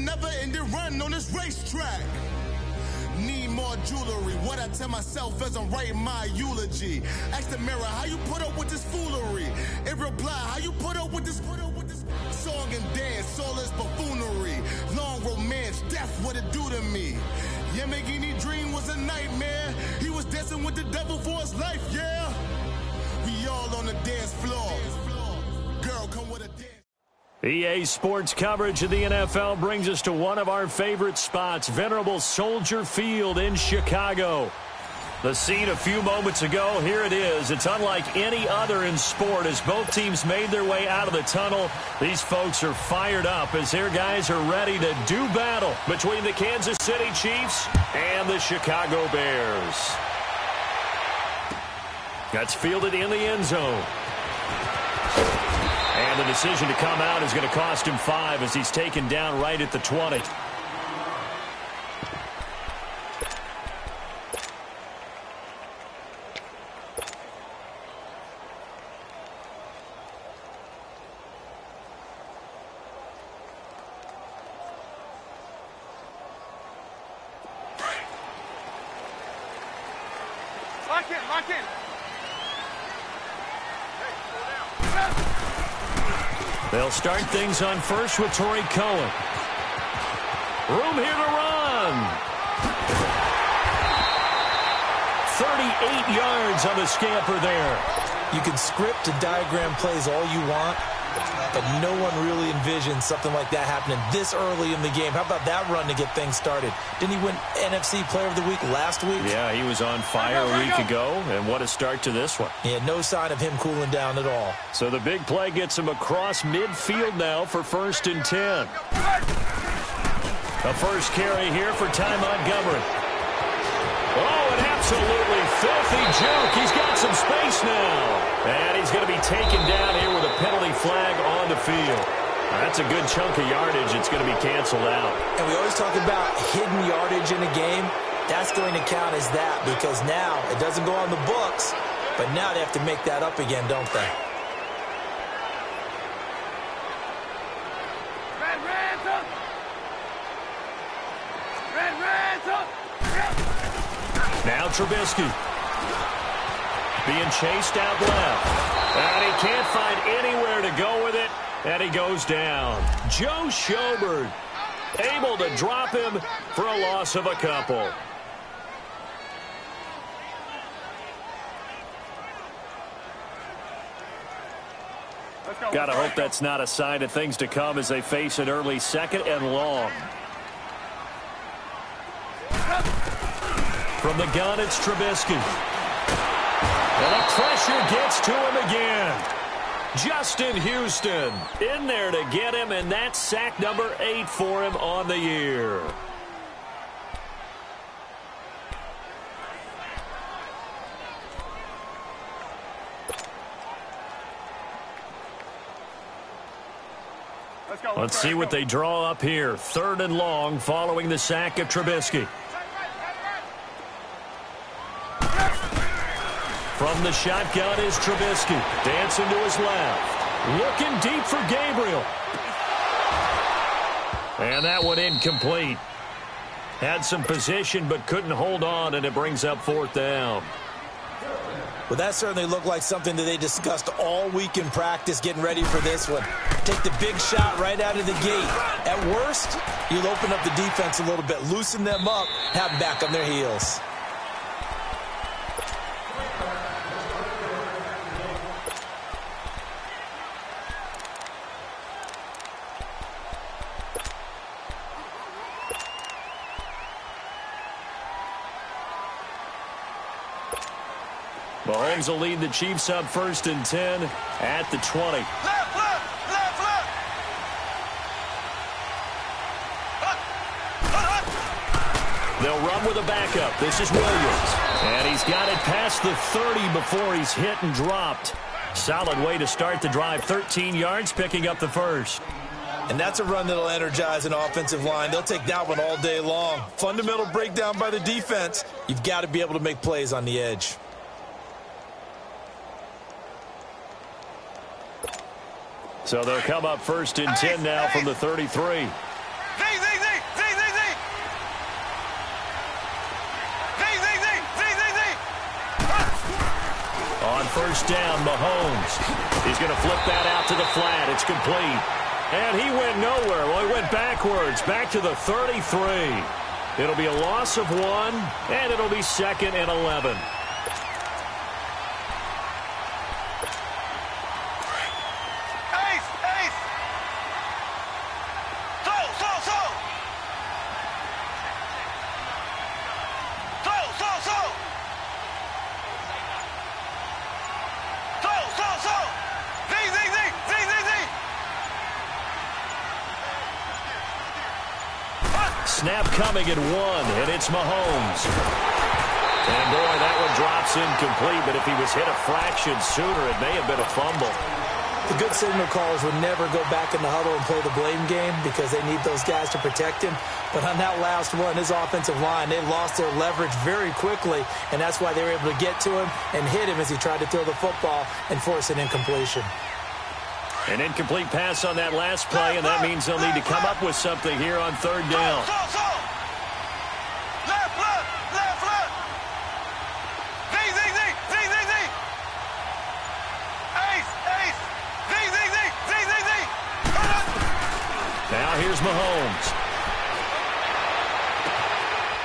never-ending run on this racetrack. Need more jewelry. What I tell myself as I'm writing my eulogy. Ask the mirror, how you put up with this foolery? It reply, how you put up with this song and dance, all this buffoonery. Long romance, death, what it do to me? Yamagini dream was a nightmare. He was dancing with the devil for his life, yeah. We all on the dance floor. Girl, come with a dance. EA Sports coverage of the NFL brings us to one of our favorite spots, venerable Soldier Field in Chicago. The scene a few moments ago, here it is. It's unlike any other in sport as both teams made their way out of the tunnel. These folks are fired up as their guys are ready to do battle between the Kansas City Chiefs and the Chicago Bears. That's fielded in the end zone. And the decision to come out is going to cost him 5 as he's taken down right at the 20. Lock in. They'll start things on first with Torrey Cohen. Room here to run. 38 yards on the scamper there. You can script and diagram plays all you want, but no one really envisions something like that happening this early in the game. How about that run to get things started? Didn't he win NFC Player of the Week last week? Yeah, he was on fire a week ago, and what a start to this one. Yeah, no sign of him cooling down at all. So the big play gets him across midfield now for 1st and 10. A first carry here for Ty Montgomery. Oh, an absolutely filthy juke. He's got some space now. And he's going to be taken down here with a penalty flag on the field. That's a good chunk of yardage. It's going to be canceled out. And we always talk about hidden yardage in a game. That's going to count as that because now it doesn't go on the books, but now they have to make that up again, don't they? Now Trubisky being chased out left. And he can't find anywhere to go with it. And he goes down. Joe Schobert able to drop him for a loss of a couple. Got to hope that's not a sign of things to come as they face an early 2nd and long. From the gun, it's Trubisky. And the pressure gets to him again. Justin Houston in there to get him, and that's sack number 8 for him on the year. Let's see what they draw up here. 3rd and long following the sack of Trubisky. From the shotgun is Trubisky. Dancing to his left. Looking deep for Gabriel. And that one incomplete. Had some position but couldn't hold on, and it brings up 4th down. Well, that certainly looked like something that they discussed all week in practice getting ready for this one. Take the big shot right out of the gate. At worst, you'll open up the defense a little bit, loosen them up, have them back on their heels. Mahomes will lead the Chiefs up 1st and 10 at the 20. Left. They'll run with a backup. This is Williams. And he's got it past the 30 before he's hit and dropped. Solid way to start the drive. 13 yards, picking up the first. And that's a run that'll energize an offensive line. They'll take that one all day long. Fundamental breakdown by the defense. You've got to be able to make plays on the edge. So they'll come up 1st and 10 now from the 33. Zing. On first down, Mahomes. He's going to flip that out to the flat. It's complete. And he went nowhere. Well, he went backwards, back to the 33. It'll be a loss of 1, and it'll be 2nd and 11. Snap coming at 1, and it's Mahomes. And boy, that one drops incomplete, but if he was hit a fraction sooner, it may have been a fumble. The good signal callers would never go back in the huddle and play the blame game because they need those guys to protect him. But on that last one, his offensive line, they lost their leverage very quickly, and that's why they were able to get to him and hit him as he tried to throw the football and force an incompletion. An incomplete pass on that last play, and that means they'll need to come up with something here on third down. Now here's Mahomes.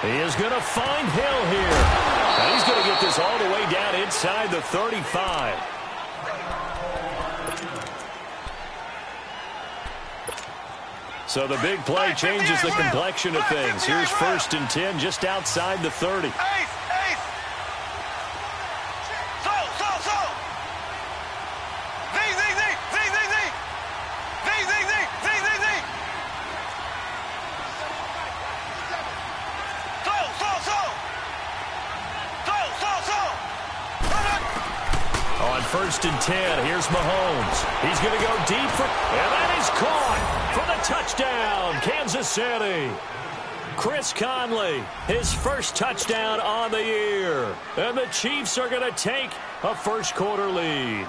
He is going to find Hill here. And he's going to get this all the way down inside the 35. So the big play changes the complexion of things. Here's 1st and 10 just outside the 30. On 1st and 10, here's Mahomes. He's going to go deep for, and that is caught for the touchdown, Kansas City. Chris Conley, his first touchdown on the year. And the Chiefs are going to take a first-quarter lead.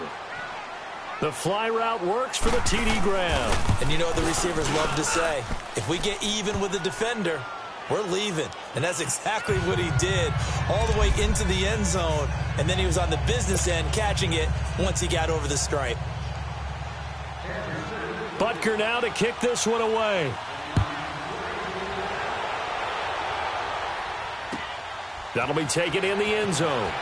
The fly route works for the TD Graham. And you know what the receivers love to say? If we get even with the defender, we're leaving. And that's exactly what he did all the way into the end zone. And then he was on the business end catching it once he got over the stripe. Butker now to kick this one away. That'll be taken in the end zone.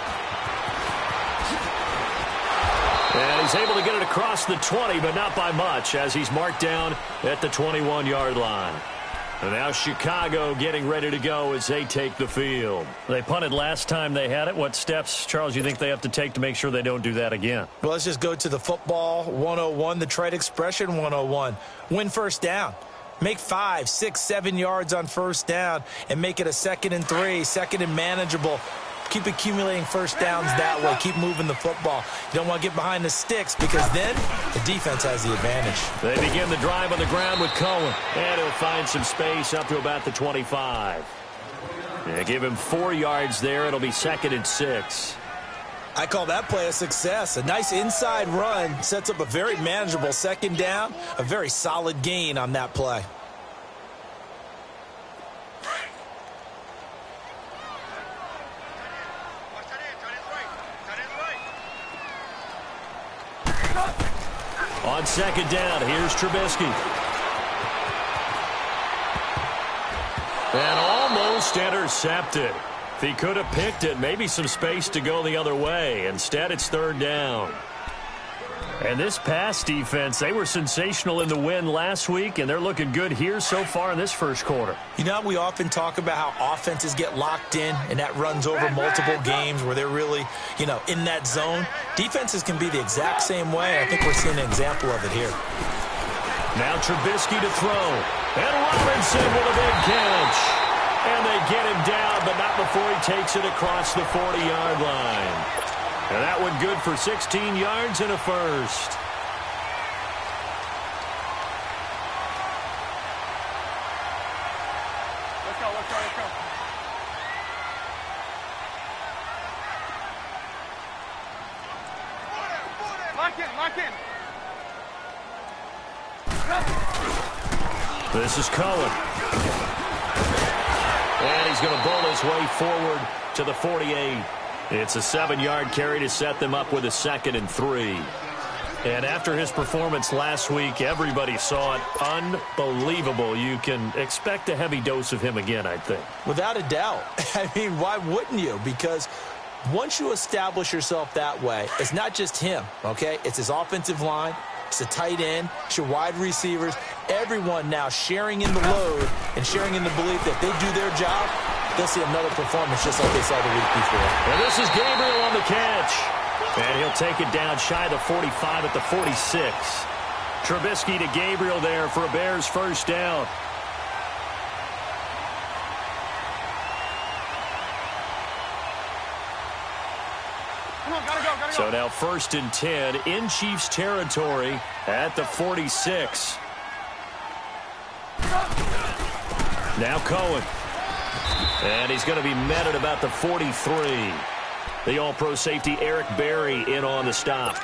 And he's able to get it across the 20, but not by much, as he's marked down at the 21-yard line. And now Chicago getting ready to go as they take the field. They punted last time they had it. What steps, Charles, you think they have to take to make sure they don't do that again? Well, let's just go to the football 101, the trite expression 101. Win first down. Make 5, 6, 7 yards on first down and make it a 2nd and 3, 2nd and manageable. Keep accumulating first downs that way. Keep moving the football. You don't want to get behind the sticks because then the defense has the advantage. They begin the drive on the ground with Cohen. And he'll find some space up to about the 25. They give him 4 yards there. It'll be 2nd and 6. I call that play a success. A nice inside run sets up a very manageable 2nd down. A very solid gain on that play. On 2nd down, here's Trubisky. And almost intercepted. If he could have picked it, maybe some space to go the other way. Instead, it's 3rd down. And this pass defense, they were sensational in the win last week, and they're looking good here so far in this first quarter. You know, we often talk about how offenses get locked in, and that runs over multiple games where they're really, you know, in that zone. Defenses can be the exact same way. I think we're seeing an example of it here. Now Trubisky to throw. And Robinson with a big catch. And they get him down, but not before he takes it across the 40-yard line. And that one good for 16 yards and a first. Let's go, let's go, let's go. Lock in, lock in. This is Cohen. And he's going to bowl his way forward to the 48. It's a 7-yard carry to set them up with a 2nd and 3. And after his performance last week, everybody saw it. Unbelievable. You can expect a heavy dose of him again, I think. Without a doubt. I mean, why wouldn't you? Because once you establish yourself that way, it's not just him, okay? It's his offensive line. It's a tight end. It's your wide receivers. Everyone now sharing in the load and sharing in the belief that they do their job, they'll see another performance just like they saw the week before. And this is Gabriel on the catch. And he'll take it down shy of the 45 at the 46. Trubisky to Gabriel there for a Bears first down. So now 1st and 10 in Chiefs territory at the 46. Now Cohen. And he's going to be met at about the 43. The all-pro safety Eric Berry in on the stop.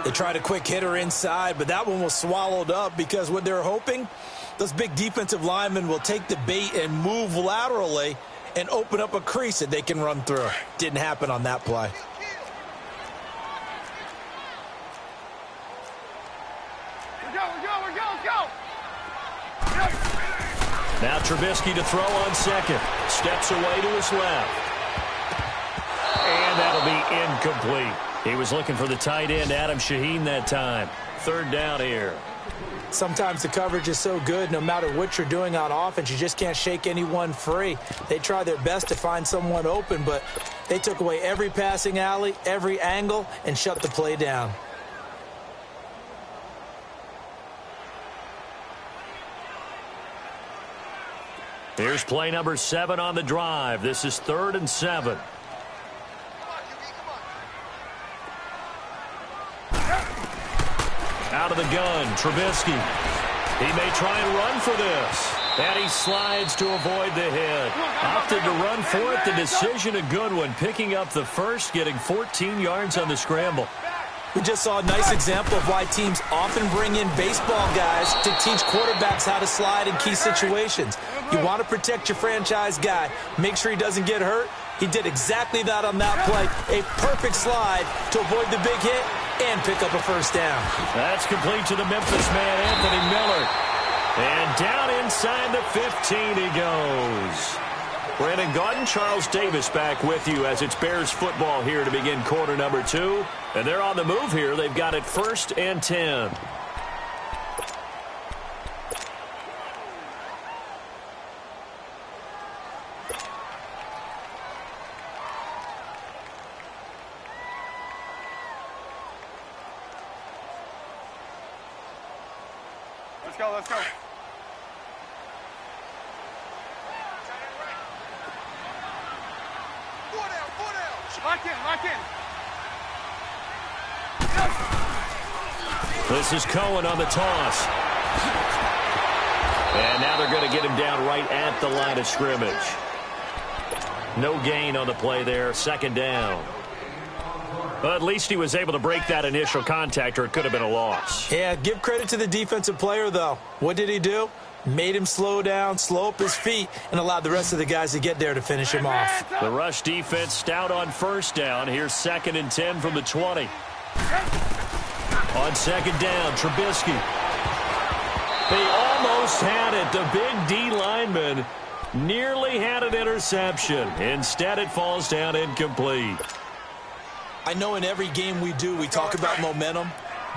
They tried a quick hitter inside, but that one was swallowed up because what they're hoping, those big defensive linemen will take the bait and move laterally and open up a crease that they can run through. Didn't happen on that play. Now Trubisky to throw on 2nd. Steps away to his left. And that'll be incomplete. He was looking for the tight end, Adam Shaheen, that time. 3rd down here. Sometimes the coverage is so good, no matter what you're doing on offense, you just can't shake anyone free. They try their best to find someone open, but they took away every passing alley, every angle, and shut the play down. Here's play number 7 on the drive. This is 3rd and 7. Out of the gun, Trubisky. He may try and run for this. And he slides to avoid the hit. Opted to run for it. The decision a good one. Picking up the first, getting 14 yards on the scramble. We just saw a nice example of why teams often bring in baseball guys to teach quarterbacks how to slide in key situations. You want to protect your franchise guy. Make sure he doesn't get hurt. He did exactly that on that play. A perfect slide to avoid the big hit and pick up a first down. That's complete to the Memphis man, Anthony Miller. And down inside the 15 he goes. Brandon Gaudin, Charles Davis back with you as it's Bears football here to begin quarter number 2. And they're on the move here. They've got it 1st and 10. Let's go, let's go. Lock in, lock in. This is Cohen on the toss. And now they're going to get him down right at the line of scrimmage. No gain on the play there. 2nd down. But at least he was able to break that initial contact, or it could have been a loss. Yeah, give credit to the defensive player, though. What did he do? Made him slow down, slow up his feet, and allowed the rest of the guys to get there to finish him off. The rush defense stout on 1st down. Here's 2nd and 10 from the 20. On 2nd down, Trubisky. They almost had it. The big D lineman nearly had an interception. Instead, it falls down incomplete. I know in every game we do, we talk about momentum.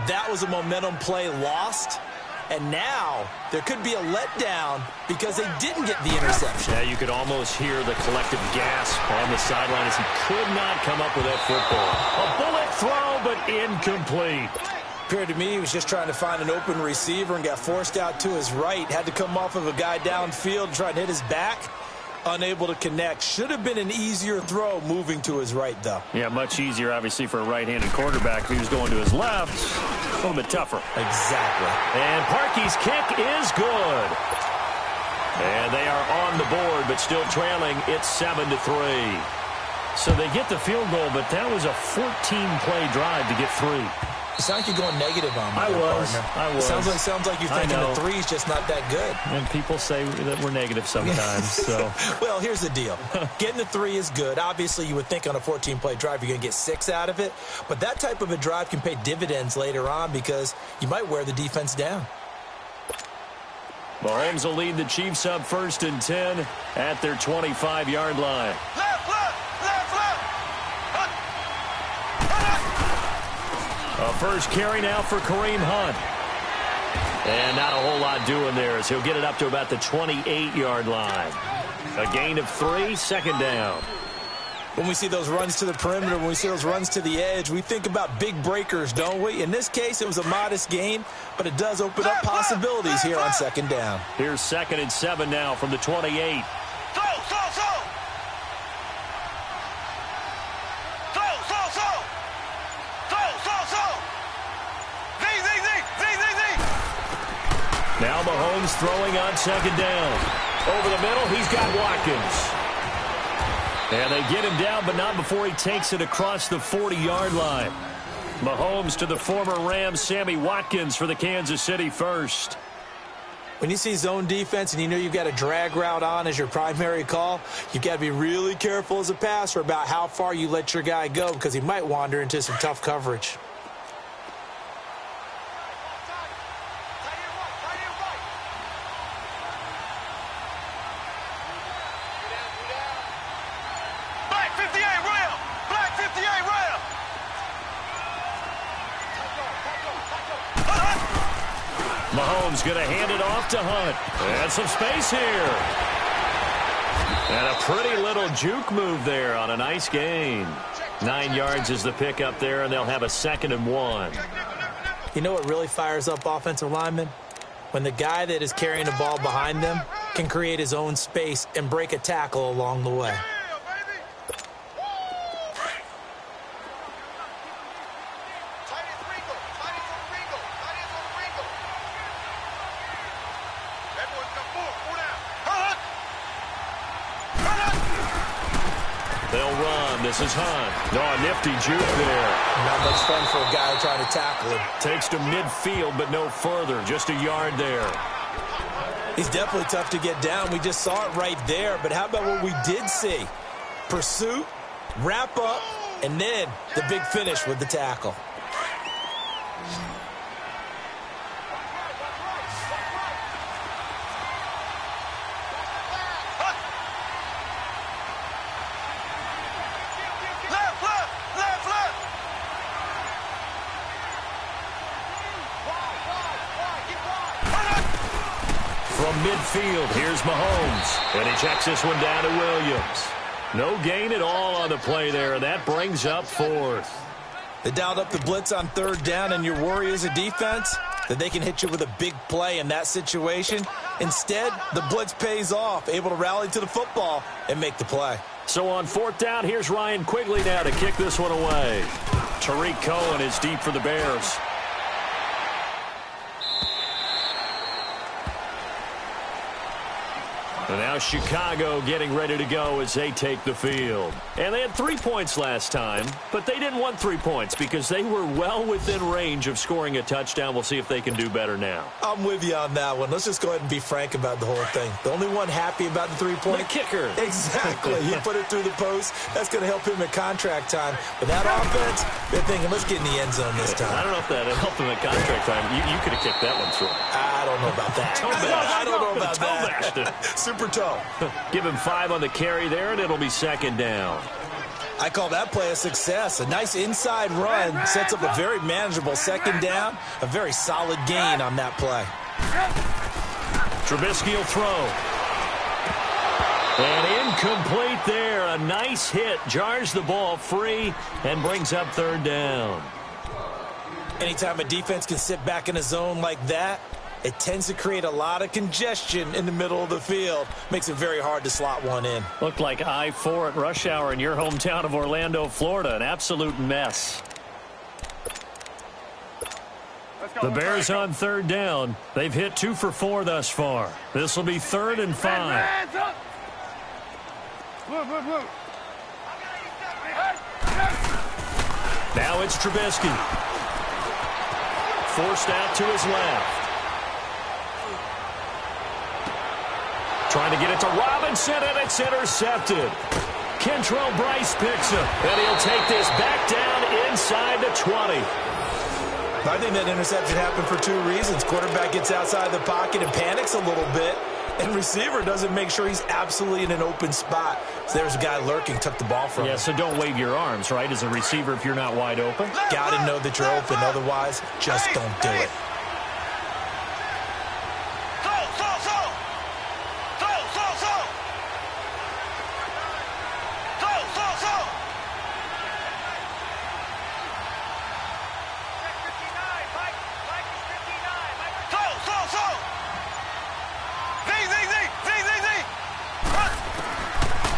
That was a momentum play lost. And now there could be a letdown because they didn't get the interception. Yeah, you could almost hear the collective gasp on the sideline as he could not come up with that football. A bullet throw, but incomplete. Appeared to me he was just trying to find an open receiver and got forced out to his right. Had to come off of a guy downfield, try to hit his back. Unable to connect. Should have been an easier throw moving to his right, though. Yeah, much easier, obviously, for a right-handed quarterback. If he was going to his left, a little bit tougher. Exactly. And Parkey's kick is good. And they are on the board, but still trailing. It's 7-3. So they get the field goal, but that was a 14-play drive to get 3. You sound like you're going negative on me, partner. I was. It sounds like you're thinking the three's just not that good. And people say that we're negative sometimes. So, well, here's the deal. Getting the three is good. Obviously, you would think on a 14-play drive you're going to get 6 out of it. But that type of a drive can pay dividends later on because you might wear the defense down. Mahomes will lead the Chiefs up 1st and 10 at their 25-yard line. A first carry now for Kareem Hunt. And not a whole lot doing there as he'll get it up to about the 28-yard line. A gain of 3, 2nd down. When we see those runs to the perimeter, when we see those runs to the edge, we think about big breakers, don't we? In this case, it was a modest gain, but it does open up possibilities here on 2nd down. Here's 2nd and 7 now from the 28. Now Mahomes throwing on 2nd down. Over the middle, he's got Watkins. And they get him down, but not before he takes it across the 40-yard line. Mahomes to the former Rams, Sammy Watkins for the Kansas City first. When you see zone defense and you know you've got a drag route on as your primary call, you've got to be really careful as a passer about how far you let your guy go because he might wander into some tough coverage. Mahomes going to hand it off to Hunt. And some space here. And a pretty little juke move there on a nice gain. 9 yards is the pickup there, and they'll have a 2nd and 1. You know what really fires up offensive linemen? When the guy that is carrying the ball behind them can create his own space and break a tackle along the way. This is Hunt. Oh, a nifty juke there. Not much fun for a guy trying to tackle him. Takes to midfield, but no further. Just a yard there. He's definitely tough to get down. We just saw it right there. But how about what we did see? Pursuit, wrap up, and then the big finish with the tackle. Midfield, here's Mahomes, and he checks this one down to Williams. No gain at all on the play there, and that brings up 4th. They dialed up the blitz on 3rd down, and your worry as a defense that they can hit you with a big play in that situation. Instead, the blitz pays off, able to rally to the football and make the play. So on 4th down, here's Ryan Quigley now to kick this one away. Tariq Cohen is deep for the Bears. And now Chicago getting ready to go as they take the field. And they had 3 points last time, but they didn't want 3 points because they were well within range of scoring a touchdown. We'll see if they can do better now. I'm with you on that one. Let's just go ahead and be frank about the whole thing. The only one happy about the 3-point? The kicker. Exactly. He put it through the post. That's going to help him at contract time. But that offense, they're thinking, let's get in the end zone this time. I don't know if that helped him at contract time. You could have kicked that one through. I don't know about that. I don't know about that. Super toe. Give him 5 on the carry there, and it'll be 2nd down. I call that play a success. A nice inside run sets up a very manageable 2nd down. A very solid gain on that play. Trubisky will throw. And incomplete there. A nice hit. Jars the ball free and brings up 3rd down. Anytime a defense can sit back in a zone like that, it tends to create a lot of congestion in the middle of the field. Makes it very hard to slot one in. Looked like I-4 at rush hour in your hometown of Orlando, Florida. An absolute mess. The Bears on 3rd down. They've hit 2 for 4 thus far. This will be 3rd and 5. Now it's Trubisky. forced out to his left. Trying to get it to Robinson, and it's intercepted. Kentrell Bryce picks him, and he'll take this back down inside the 20. I think that interception happened for two reasons. Quarterback gets outside the pocket and panics a little bit, and receiver doesn't make sure he's absolutely in an open spot. So there's a guy lurking, took the ball from him. Yeah, so don't wave your arms, right, as a receiver if you're not wide open. Got to know that you're open. Otherwise, just don't do it.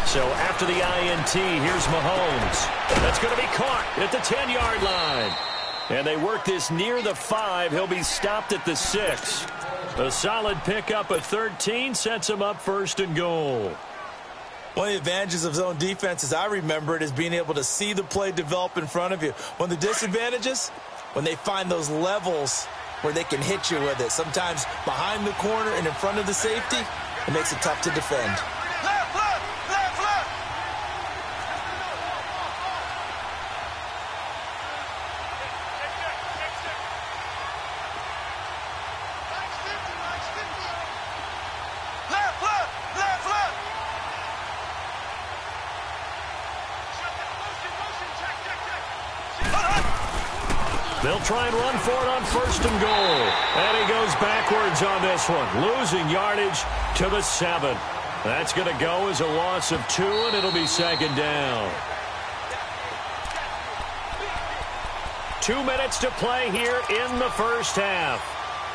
So after the INT, here's Mahomes. That's going to be caught at the 10-yard line. And they work this near the 5. He'll be stopped at the 6. A solid pickup of 13 sets him up first and goal. One of the advantages of zone defense, as I remember it, is being able to see the play develop in front of you. One of the disadvantages, when they find those levels where they can hit you with it. Sometimes behind the corner and in front of the safety, it makes it tough to defend. They'll try and run for it on first and goal. And he goes backwards on this one, losing yardage to the 7. That's going to go as a loss of 2, and it'll be second down. 2 minutes to play here in the first half.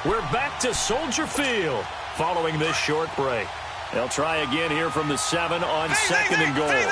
We're back to Soldier Field following this short break. They'll try again here from the 7 on second and goal.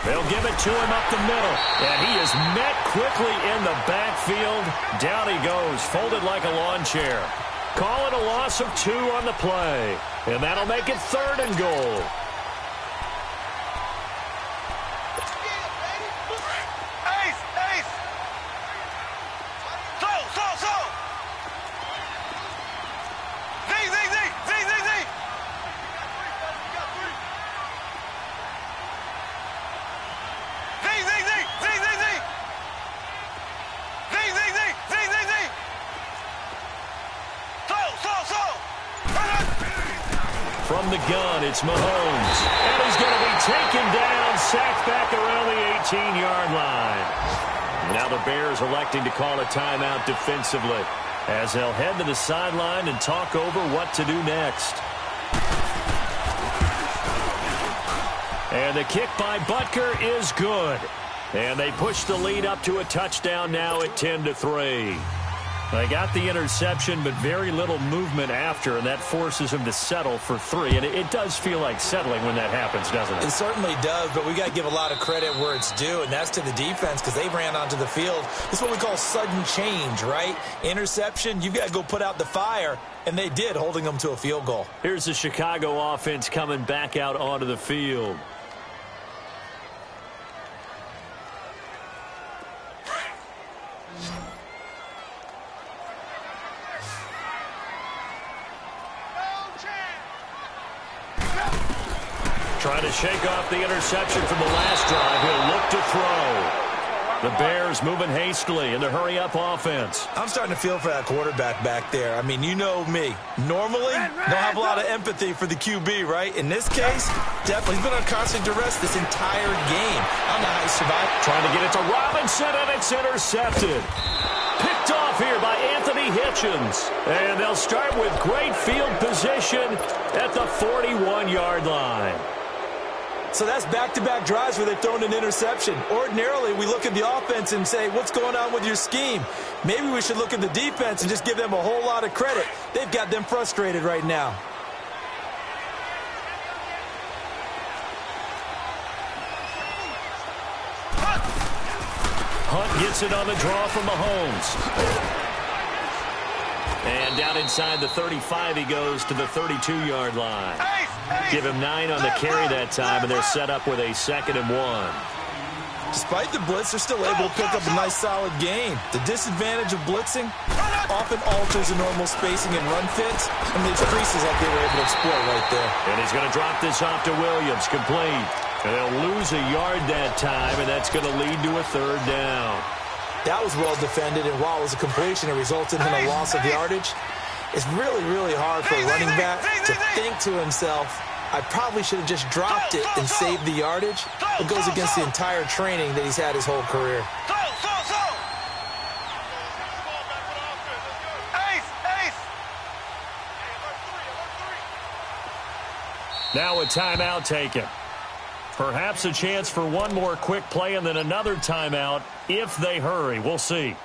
They'll give it to him up the middle, and he is met quickly in the backfield. Down he goes, folded like a lawn chair. Call it a loss of 2 on the play, and that'll make it third and goal. From the gun, it's Mahomes. And he's going to be taken down, sacked back around the 18-yard line. Now the Bears electing to call a timeout defensively as they'll head to the sideline and talk over what to do next. And the kick by Butker is good. And they push the lead up to a touchdown now at 10-3. They got the interception, but very little movement after, and that forces him to settle for 3. And it does feel like settling when that happens, doesn't it? It certainly does, but we got to give a lot of credit where it's due, and that's to the defense because they ran onto the field. This is what we call sudden change, right? Interception, you've got to go put out the fire, and they did, holding them to a field goal. Here's the Chicago offense coming back out onto the field. Trying to shake off the interception from the last drive. He'll look to throw. The Bears moving hastily in the hurry-up offense. I'm starting to feel for that quarterback back there. I mean, you know me. Normally, don't have a lot of empathy for the QB, right? In this case, definitely. He's been on constant duress this entire game. I don't know how he survived. Trying to get it to Robinson, and it's intercepted. Picked off here by Anthony Hitchens. And they'll start with great field position at the 41-yard line. So that's back-to-back drives where they've thrown an interception. Ordinarily, we look at the offense and say, what's going on with your scheme? Maybe we should look at the defense and just give them a whole lot of credit. They've got them frustrated right now. Hunt gets it on the draw from Mahomes. And down inside the 35, he goes to the 32-yard line. Give him 9 on the carry that time, and they're set up with a 2nd and 1. Despite the blitz, they're still able to pick up a nice, solid gain. The disadvantage of blitzing often alters the normal spacing and run fits, and leaves creases like they were able to exploit right there. And he's going to drop this off to Williams, complete. And they'll lose a yard that time, and that's going to lead to a 3rd down. That was well defended, and while it was a completion, it resulted in a loss of yardage. It's really, really hard for a running back to think to himself, I probably should have just dropped it and saved the yardage. It goes against the entire training that he's had his whole career. Now a timeout taken. Perhaps a chance for one more quick play and then another timeout if they hurry. We'll see.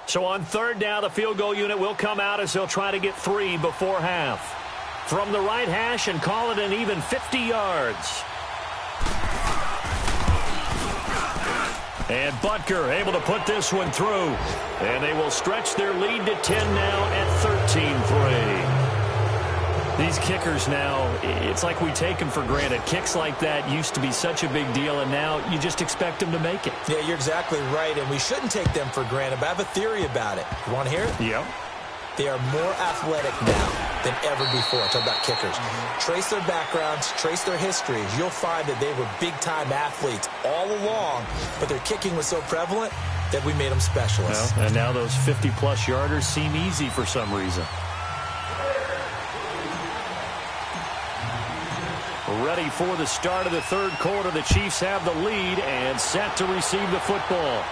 So on 3rd down, the field goal unit will come out as they'll try to get 3 before half. From the right hash and call it an even 50 yards. And Butker able to put this one through. And they will stretch their lead to 10 now at 13-3. These kickers now, it's like we take them for granted. Kicks like that used to be such a big deal, and now you just expect them to make it. Yeah, you're exactly right, and we shouldn't take them for granted, but I have a theory about it. You want to hear it? Yep. They are more athletic now than ever before. Talk about kickers. Trace their backgrounds, trace their histories. You'll find that they were big-time athletes all along, but their kicking was so prevalent that we made them specialists. Well, and now those 50-plus yarders seem easy for some reason. Ready for the start of the 3rd quarter. The Chiefs have the lead and set to receive the football.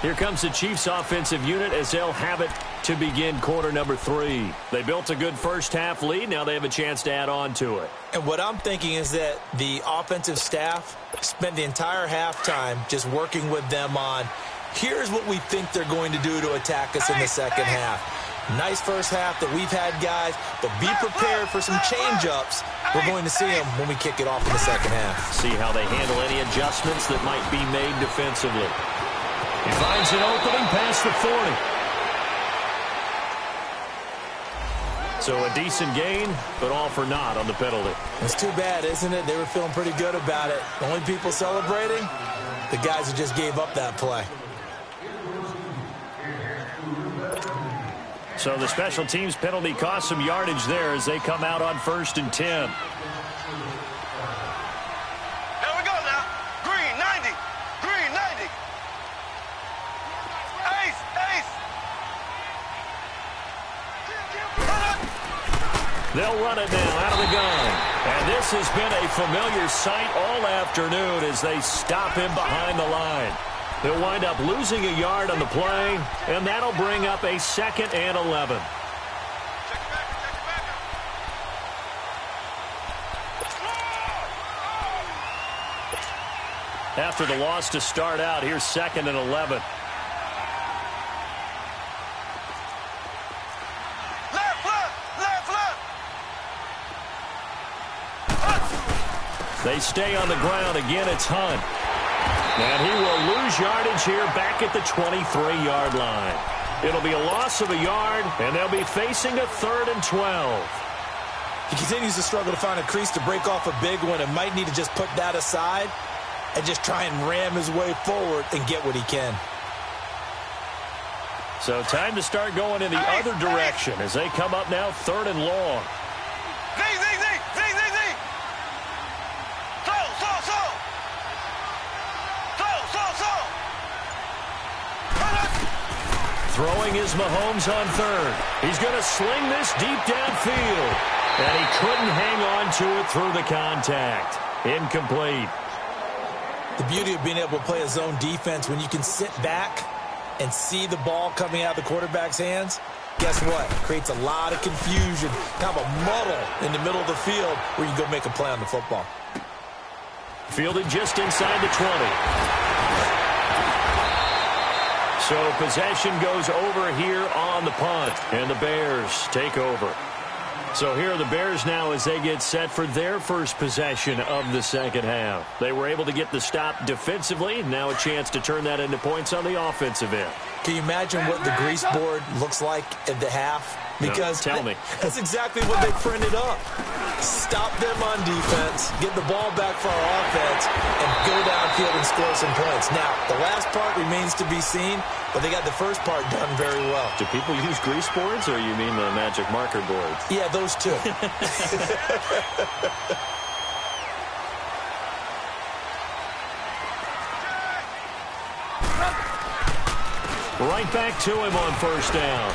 Here comes the Chiefs offensive unit as they'll have it to begin quarter number 3. They built a good first half lead. Now they have a chance to add on to it. And what I'm thinking is that the offensive staff spent the entire halftime just working with them on, here's what we think they're going to do to attack us in the second half. Nice first half that we've had, guys, but be prepared for some change-ups. We're going to see them when we kick it off in the second half. See how they handle any adjustments that might be made defensively. He finds an opening past the 40. So a decent gain, but all for naught on the penalty. It's too bad, isn't it? They were feeling pretty good about it. The only people celebrating, the guys who just gave up that play. So the special teams penalty cost some yardage there as they come out on 1st and 10. Here we go now. Green, 90. Green, 90. Ace, ace. They'll run it now out of the gun. And this has been a familiar sight all afternoon as they stop him behind the line. They'll wind up losing a yard on the play, and that'll bring up a 2nd and 11. After the loss to start out, here's 2nd and 11. They stay on the ground. Again, it's Hunt. And he will lose yardage here back at the 23-yard line. It'll be a loss of a yard, and they'll be facing a 3rd and 12. He continues to struggle to find a crease to break off a big one and might need to just put that aside and just try and ram his way forward and get what he can. So time to start going in the other direction as they come up now 3rd and long. Throwing is Mahomes on 3rd. He's going to sling this deep downfield. And he couldn't hang on to it through the contact. Incomplete. The beauty of being able to play a zone defense when you can sit back and see the ball coming out of the quarterback's hands, guess what? Creates a lot of confusion, kind of a muddle in the middle of the field where you can go make a play on the football. Fielded just inside the 20. So possession goes over here on the punt, and the Bears take over. So here are the Bears now as they get set for their first possession of the second half. They were able to get the stop defensively. Now a chance to turn that into points on the offensive end. Can you imagine what the grease board looks like at the half? Because no, tell me. That's exactly what they printed up. Stop them on defense, get the ball back for our offense, and go downfield and score some points. Now, the last part remains to be seen, but they got the first part done very well. Do people use grease boards, or you mean the magic marker boards? Yeah, those two. Right back to him on first down.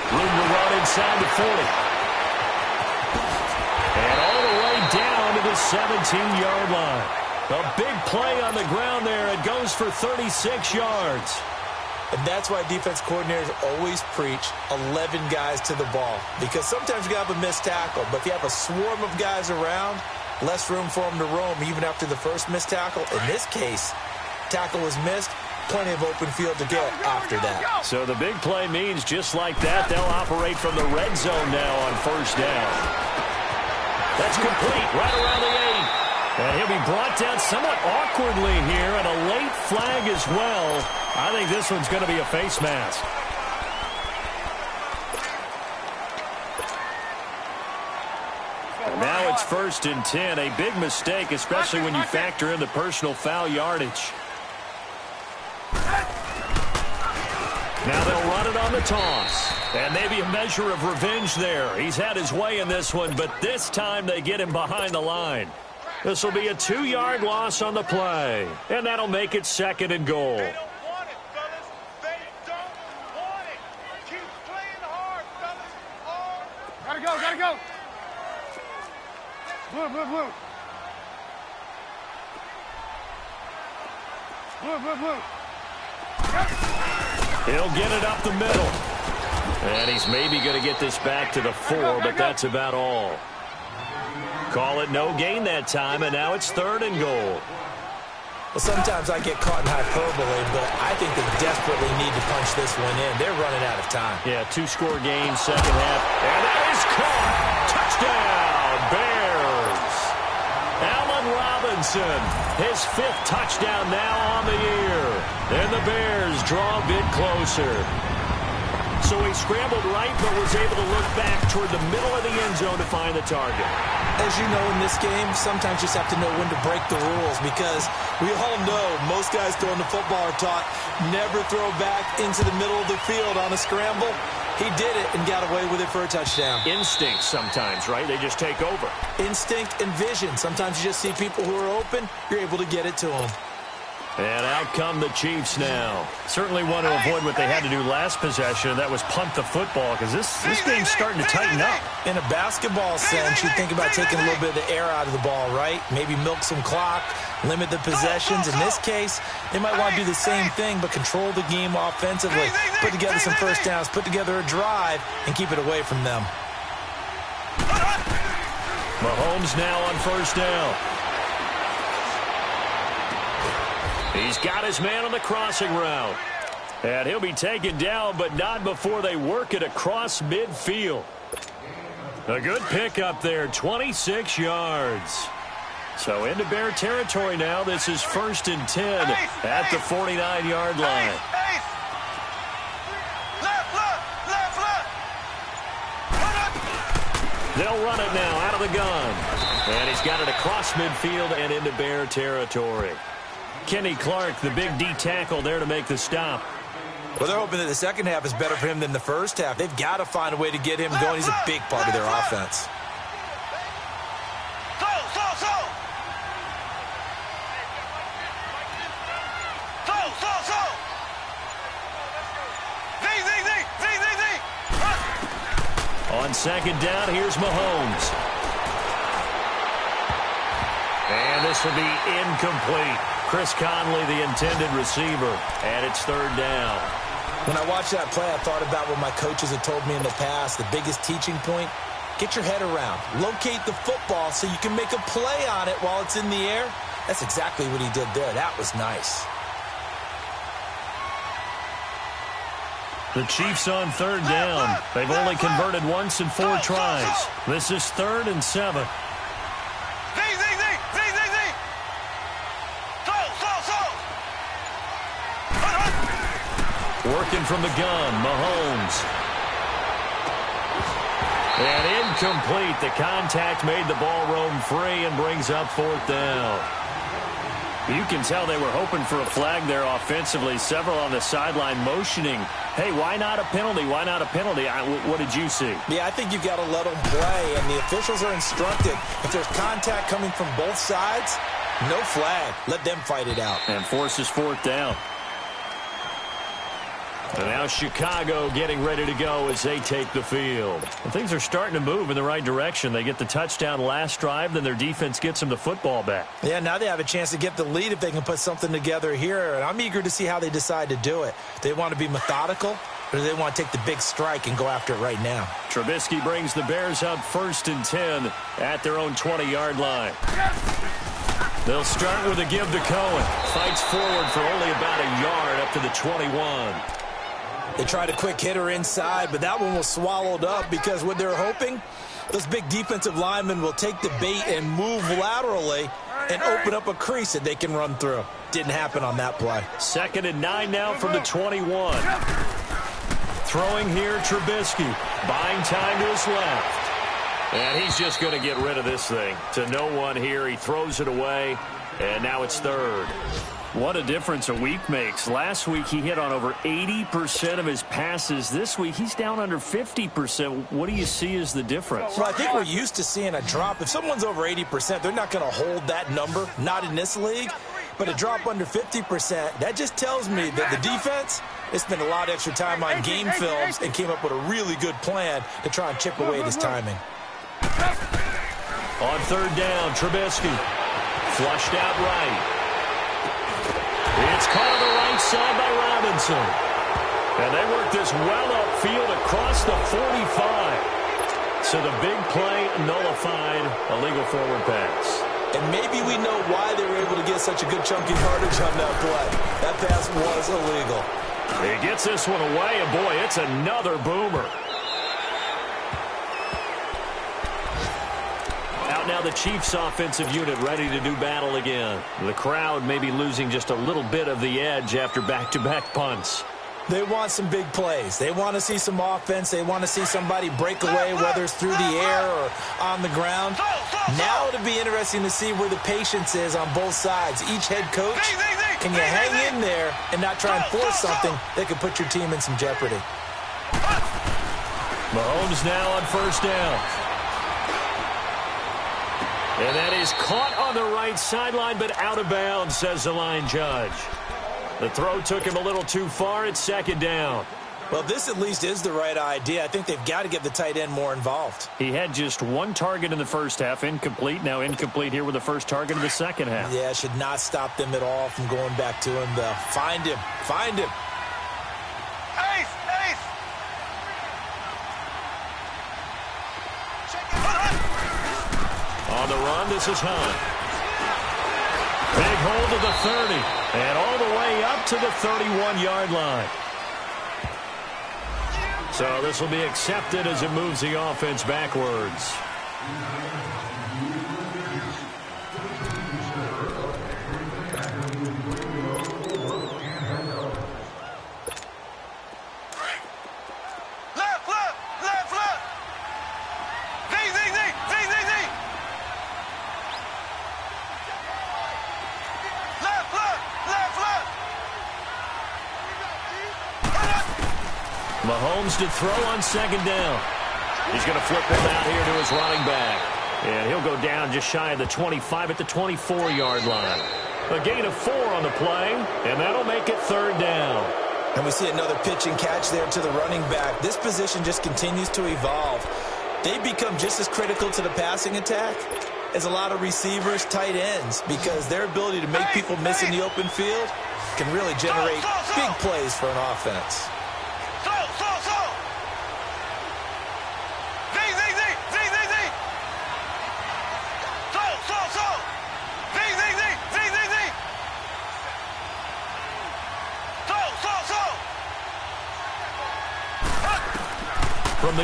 Room to run inside the 40. And all the way down to the 17-yard line. A big play on the ground there. It goes for 36 yards. And that's why defense coordinators always preach 11 guys to the ball. Because sometimes you have a missed tackle. But if you have a swarm of guys around, less room for them to roam even after the first missed tackle. In this case, tackle was missed. Plenty of open field to get after that. So the big play means just like that, they'll operate from the red zone now on first down. That's complete right around the 8. And he'll be brought down somewhat awkwardly here, and a late flag as well. I think this one's going to be a face mask. Now it's 1st and 10. A big mistake, especially when you factor in the personal foul yardage. Now they'll run it on the toss. And maybe a measure of revenge there. He's had his way in this one, but this time they get him behind the line. This will be a 2-yard loss on the play. And that'll make it 2nd and goal. They don't want it, fellas. They don't want it. Keep playing hard, fellas. Gotta go, gotta go. Blue, blue, blue. Blue, blue, blue. He'll get it up the middle. And he's maybe going to get this back to the 4, but that's about all. Call it no gain that time, and now it's 3rd and goal. Well, sometimes I get caught in hyperbole, but I think they desperately need to punch this one in. They're running out of time. Yeah, 2-score game, second half. And that is caught. Touchdown, Bears. Allen Robinson, his 5th touchdown now on the year. And the Bears draw a bit closer. So he scrambled right, but was able to look back toward the middle of the end zone to find the target. As you know, in this game, sometimes you just have to know when to break the rules, because we all know most guys throwing the football are taught never throw back into the middle of the field on a scramble. He did it and got away with it for a touchdown. Instinct sometimes, right? They just take over. Instinct and vision. Sometimes you just see people who are open, you're able to get it to them. And out come the Chiefs now. Certainly want to avoid what they had to do last possession. That was punt the football, because this game's starting to tighten up. In a basketball sense, you think about taking a little bit of the air out of the ball, right? Maybe milk some clock, limit the possessions. In this case, they might want to do the same thing, but control the game offensively. Put together some first downs, put together a drive, and keep it away from them. Mahomes now on first down. He's got his man on the crossing route. And he'll be taken down, but not before they work it across midfield. A good pickup there, 26 yards. So into Bear territory now. This is 1st and 10 at the 49-yard line. They'll run it now out of the gun. And he's got it across midfield and into Bear territory. Kenny Clark, the big D tackle there to make the stop. Well, they're hoping that the second half is better for him than the first half. They've got to find a way to get him going. He's a big part of their offense. On second down, here's Mahomes. And this will be incomplete. Chris Conley, the intended receiver, and it's 3rd down. When I watched that play, I thought about what my coaches had told me in the past. The biggest teaching point, get your head around. Locate the football so you can make a play on it while it's in the air. That's exactly what he did there. That was nice. The Chiefs on third down. They've only converted once in 4 tries. This is 3rd and 7. Working from the gun, Mahomes. And incomplete. The contact made the ball roam free and brings up 4th down. You can tell they were hoping for a flag there offensively. Several on the sideline motioning. Hey, why not a penalty? Why not a penalty? What did you see? Yeah, I think you've got to let them play, and the officials are instructed. If there's contact coming from both sides, no flag. Let them fight it out. And forces 4th down. And now Chicago getting ready to go as they take the field. And things are starting to move in the right direction. They get the touchdown last drive, then their defense gets them the football back. Yeah, now they have a chance to get the lead if they can put something together here. And I'm eager to see how they decide to do it. Do they want to be methodical, or do they want to take the big strike and go after it right now? Trubisky brings the Bears up 1st and 10 at their own 20-yard line. They'll start with a give to Cohen. Fights forward for only about a yard up to the 21. They tried a quick hitter inside, but that one was swallowed up because what they're hoping, those big defensive linemen will take the bait and move laterally and open up a crease that they can run through. Didn't happen on that play. 2nd and 9 now from the 21. Throwing here, Trubisky. Buying time to his left. And he's just going to get rid of this thing. To no one here. He throws it away, and now it's 3rd. What a difference a week makes. Last week, he hit on over 80% of his passes. This week, he's down under 50%. What do you see as the difference? Well, I think we're used to seeing a drop. If someone's over 80%, they're not going to hold that number, not in this league. But a drop under 50%, that just tells me that the defense has spent a lot of extra time on game films and came up with a really good plan to try and chip away at his timing. On 3rd down, Trubisky. Flushed out right. It's caught on the right side by Robinson. And they work this well upfield across the 45. So the big play nullified, a legal forward pass. And maybe we know why they were able to get such a good chunky yardage on that play. That pass was illegal. He gets this one away, and boy, it's another boomer. Now the Chiefs offensive unit ready to do battle again. The crowd may be losing just a little bit of the edge after back-to-back punts. They want some big plays. They want to see some offense. They want to see somebody break away, whether it's through the air or on the ground. Now it'll be interesting to see where the patience is on both sides. Each head coach, can you hang in there and not try and force something that could put your team in some jeopardy? Mahomes now on 1st down. And that is caught on the right sideline, but out of bounds, says the line judge. The throw took him a little too far. It's 2nd down. Well, this at least is the right idea. I think they've got to get the tight end more involved. He had just 1 target in the first half, incomplete. Now incomplete here with the first target in the second half. Yeah, should not stop them at all from going back to him. Find him. Find him. Ace! Ace! On the run, this is Hunt. Big hold of the 30. And all the way up to the 31-yard line. So this will be accepted as it moves the offense backwards. Mahomes to throw on 2nd down. He's going to flip him out here to his running back. And he'll go down just shy of the 25 at the 24-yard line. A gain of 4 on the play, and that'll make it 3rd down. And we see another pitch and catch there to the running back. This position just continues to evolve. They become just as critical to the passing attack as a lot of receivers, tight ends, because their ability to make people miss in the open field can really generate big plays for an offense.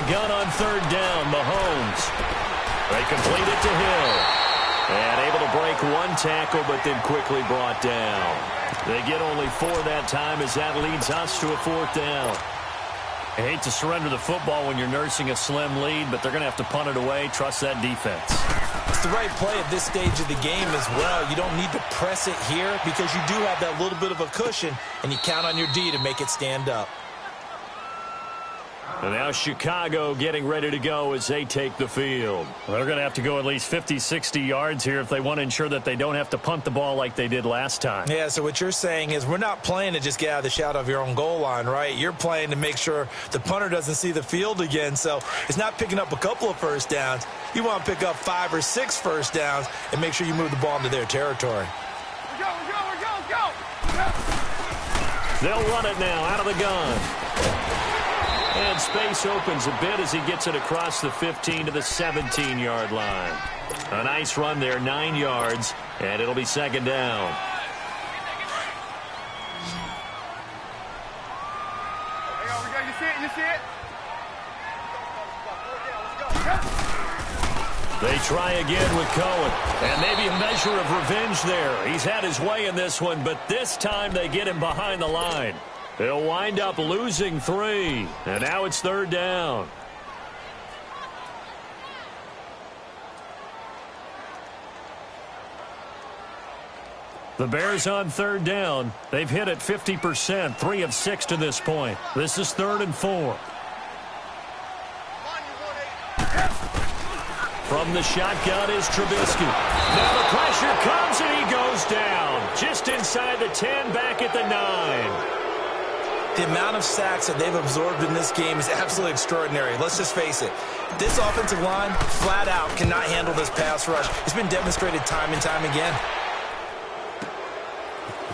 gun on third down. Mahomes. They complete it to Hill. And able to break one tackle, but then quickly brought down. They get only 4 that time as that leads us to a 4th down. I hate to surrender the football when you're nursing a slim lead, but they're going to have to punt it away. Trust that defense. It's the right play at this stage of the game as well. You don't need to press it here because you do have that little bit of a cushion, and you count on your D to make it stand up. And now Chicago getting ready to go as they take the field. They're going to have to go at least 50, 60 yards here if they want to ensure that they don't have to punt the ball like they did last time. Yeah, so what you're saying is we're not playing to just get out of the shadow of your own goal line, right? You're playing to make sure the punter doesn't see the field again. So it's not picking up a couple of first downs. You want to pick up 5 or 6 first downs and make sure you move the ball into their territory. Go. They'll run it now out of the gun. And space opens a bit as he gets it across the 15 to the 17-yard line. A nice run there, 9 yards, and it'll be second down. You see it? They try again with Cohen. And maybe a measure of revenge there. He's had his way in this one, but this time they get him behind the line. They'll wind up losing 3. And now it's third down. The Bears on third down. They've hit it 50%, 3 of 6 to this point. This is 3rd and 4. From the shotgun is Trubisky. Now the pressure comes and he goes down. Just inside the 10, back at the 9. The amount of sacks that they've absorbed in this game is absolutely extraordinary. Let's just face it. This offensive line, flat out, cannot handle this pass rush. It's been demonstrated time and time again.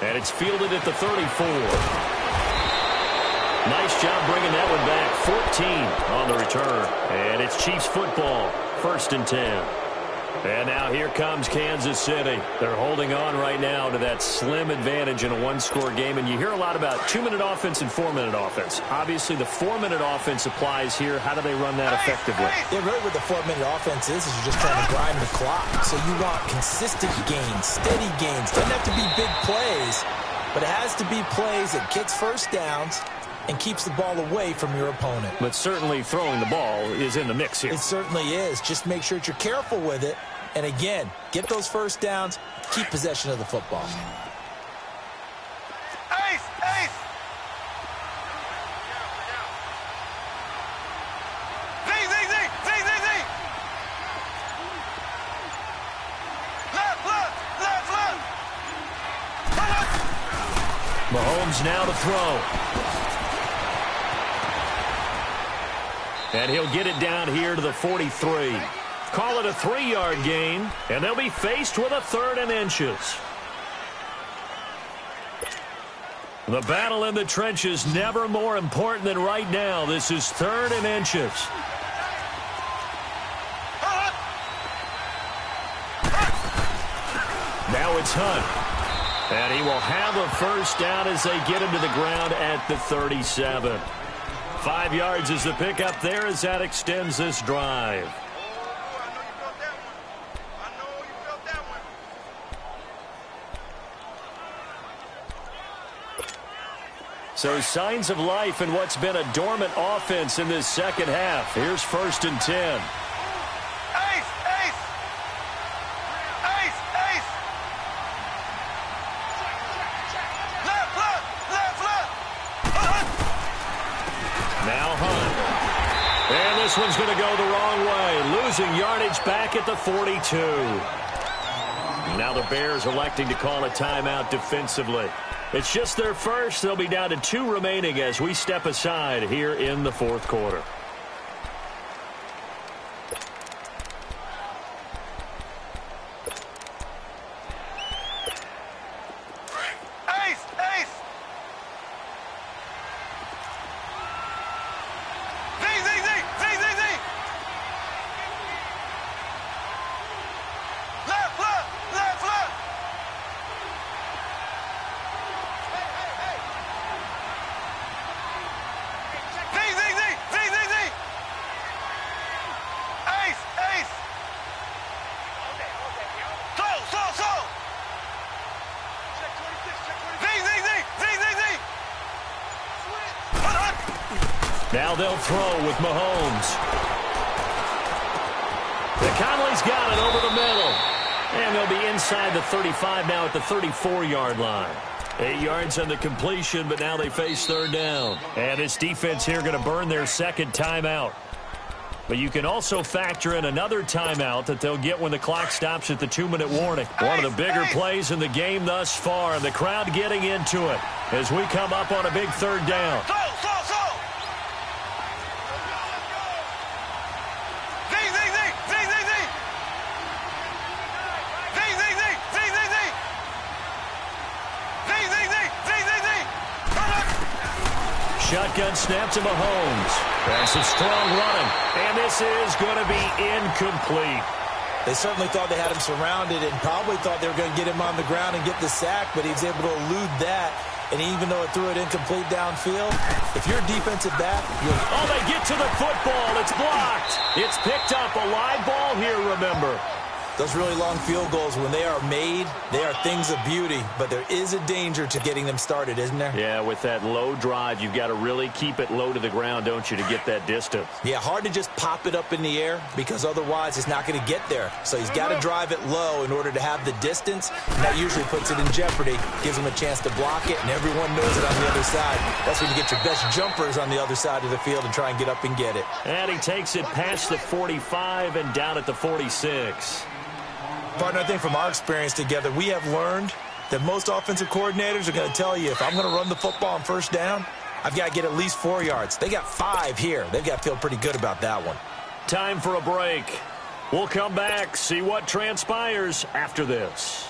And it's fielded at the 34. Nice job bringing that one back. 14 on the return. And it's Chiefs football. 1st and 10. And now here comes Kansas City. They're holding on right now to that slim advantage in a one-score game. And you hear a lot about 2-minute offense and 4-minute offense. Obviously, the 4-minute offense applies here. How do they run that effectively? Yeah, really what the 4-minute offense is you're just trying to grind the clock. So you want consistent gains, steady gains. Doesn't have to be big plays, but it has to be plays that gets first downs and keeps the ball away from your opponent. But certainly throwing the ball is in the mix here. It certainly is. Just make sure that you're careful with it. And again, get those first downs, keep possession of the football. Ace! Z! Left! Mahomes now to throw. And he'll get it down here to the 43. Call it a 3-yard gain, and they'll be faced with a 3rd and inches. The battle in the trenches never more important than right now. This is 3rd and inches. Now it's Hunt. And he will have a first down as they get him to the ground at the 37. 5 yards is the pickup there as that extends this drive. So signs of life in what's been a dormant offense in this second half. Here's 1st and 10. Now Hunt. And this one's going to go the wrong way. Losing yardage back at the 42. Now the Bears electing to call a timeout defensively. It's just their first. They'll be down to 2 remaining as we step aside here in the 4th quarter. Now they'll throw with Mahomes. Conley's got it over the middle. And they'll be inside the 35 now at the 34-yard line. 8 yards on the completion, but now they face third down. And this defense here going to burn their second timeout. But you can also factor in another timeout that they'll get when the clock stops at the 2-minute warning. One of the bigger plays in the game thus far, and the crowd getting into it as we come up on a big third down. Shotgun snap to Mahomes. That's a strong running. And this is going to be incomplete. They certainly thought they had him surrounded and probably thought they were going to get him on the ground and get the sack, but he was able to elude that. And even though it threw it incomplete downfield, if you're a defensive back, oh, they get to the football. It's blocked. It's picked up. A live ball here, remember. Those really long field goals, when they are made, they are things of beauty. But there is a danger to getting them started, isn't there? Yeah, with that low drive, you've got to really keep it low to the ground, don't you, to get that distance. Yeah, hard to just pop it up in the air because otherwise it's not going to get there. So he's got to drive it low in order to have the distance. And that usually puts it in jeopardy, gives him a chance to block it, and everyone knows it on the other side. That's when you get your best jumpers on the other side of the field and try and get up and get it. And he takes it past the 45 and down at the 46. Partner, I think from our experience together, we have learned that most offensive coordinators are going to tell you, if I'm going to run the football on first down, I've got to get at least 4 yards. They got 5 here. They've got to feel pretty good about that one. Time for a break. We'll come back, see what transpires after this.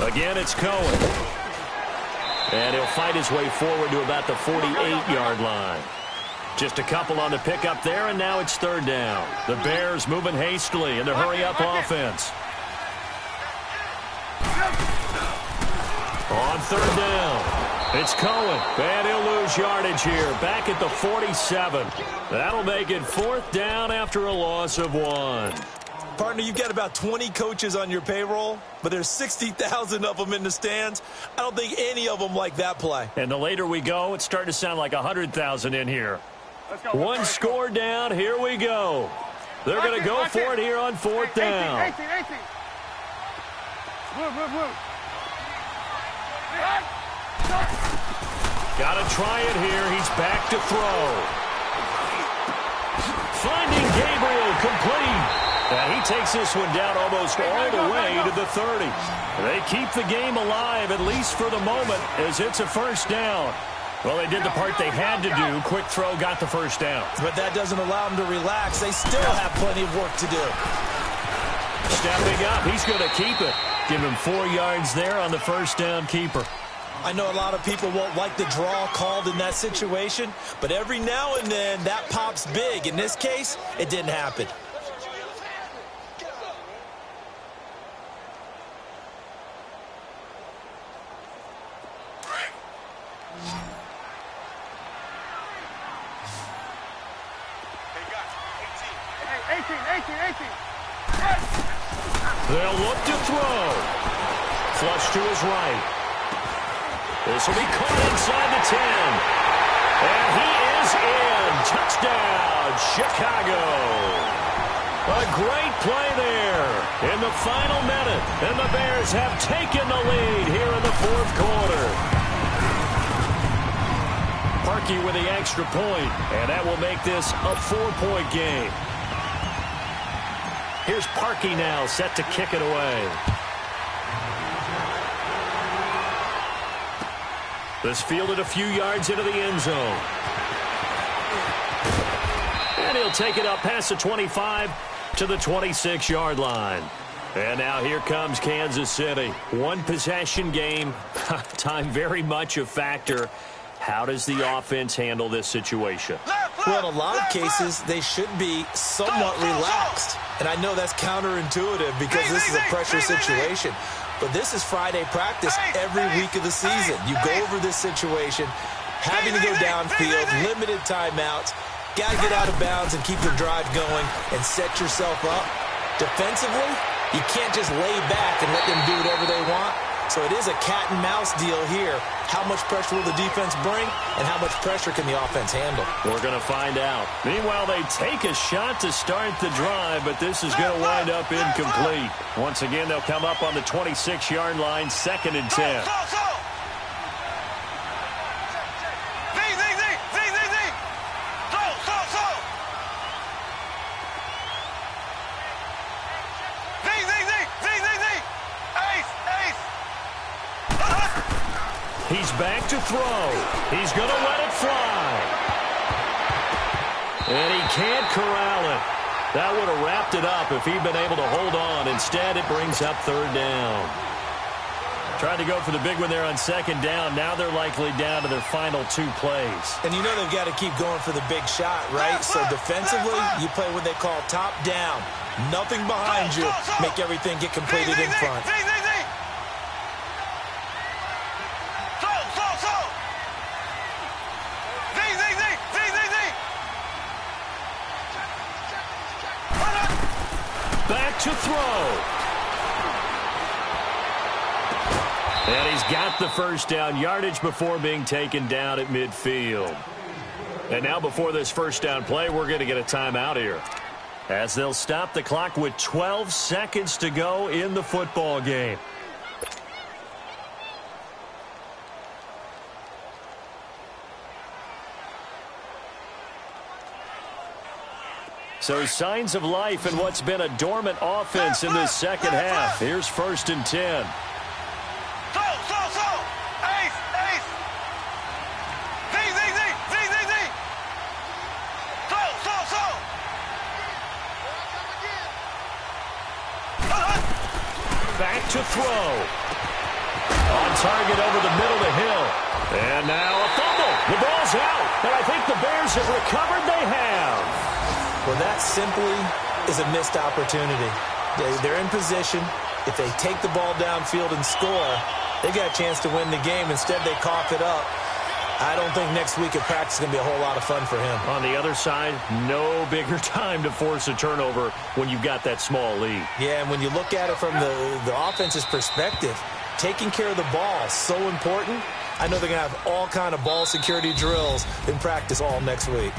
Again, it's Cohen. And he'll fight his way forward to about the 48-yard line. Just a couple on the pickup there, and now it's third down. The Bears moving hastily in the hurry-up offense. On third down, it's Cohen. And he'll lose yardage here, back at the 47. That'll make it fourth down after a loss of 1. Partner, you've got about 20 coaches on your payroll, but there's 60,000 of them in the stands. I don't think any of them like that play. And the later we go, it's starting to sound like 100,000 in here. One score down, here we go. They're going to go for it here on fourth down. 18. Got to try it here. He's back to throw. Finding Gabriel, complete. And he takes this one down almost all the way to the 30. They keep the game alive, at least for the moment, as it's a first down. Well, they did the part they had to do. Quick throw got the first down. But that doesn't allow them to relax. They still have plenty of work to do. Stepping up, he's going to keep it. Give him 4 yards there on the first down keeper. I know a lot of people won't like the draw called in that situation, but every now and then that pops big. In this case, it didn't happen. They'll look to throw. Flush to his right. This will be caught inside the 10. And he is in. Touchdown, Chicago. A great play there in the final minute. And the Bears have taken the lead here in the fourth quarter. Parkey with the extra point, and that will make this a 4-point game. Here's Parkey now, set to kick it away. This fielded a few yards into the end zone. And he'll take it up past the 25 to the 26-yard line. And now here comes Kansas City. One possession game. Time very much a factor. How does the offense handle this situation? Well, in a lot of cases, they should be somewhat relaxed. And I know that's counterintuitive because this is a pressure situation. But this is Friday practice every week of the season. You go over this situation, having to go downfield, limited timeouts, got to get out of bounds and keep your drive going and set yourself up Defensively, you can't just lay back and let them do whatever they want. So it is a cat and mouse deal here. How much pressure will the defense bring, and how much pressure can the offense handle? We're going to find out. Meanwhile, they take a shot to start the drive, but this is going to wind up incomplete. Once again, they'll come up on the 26-yard line, 2nd and 10. He's back to throw. He's going to let it fly. And he can't corral it. That would have wrapped it up if he'd been able to hold on. Instead, it brings up 3rd down. Tried to go for the big one there on 2nd down. Now they're likely down to their final 2 plays. And you know they've got to keep going for the big shot, right? So defensively, you play what they call top down. Nothing behind you. Make everything get completed in front. Back to throw. And he's got the 1st down yardage before being taken down at midfield. And now before this 1st down play, we're going to get a timeout here, as they'll stop the clock with 12 seconds to go in the football game. So signs of life in what's been a dormant offense in this 2nd half. Here's 1st and 10. Back to throw. On target over the middle to Hill. And now a fumble. The ball's out. And I think the Bears have recovered. They have. Well, that simply is a missed opportunity. They're in position. If they take the ball downfield and score, they got a chance to win the game. Instead, they cough it up. I don't think next week at practice is going to be a whole lot of fun for him. On the other side, no bigger time to force a turnover when you've got that small lead. Yeah, and when you look at it from the offense's perspective, taking care of the ball is so important. I know they're going to have all kind of ball security drills in practice all next week.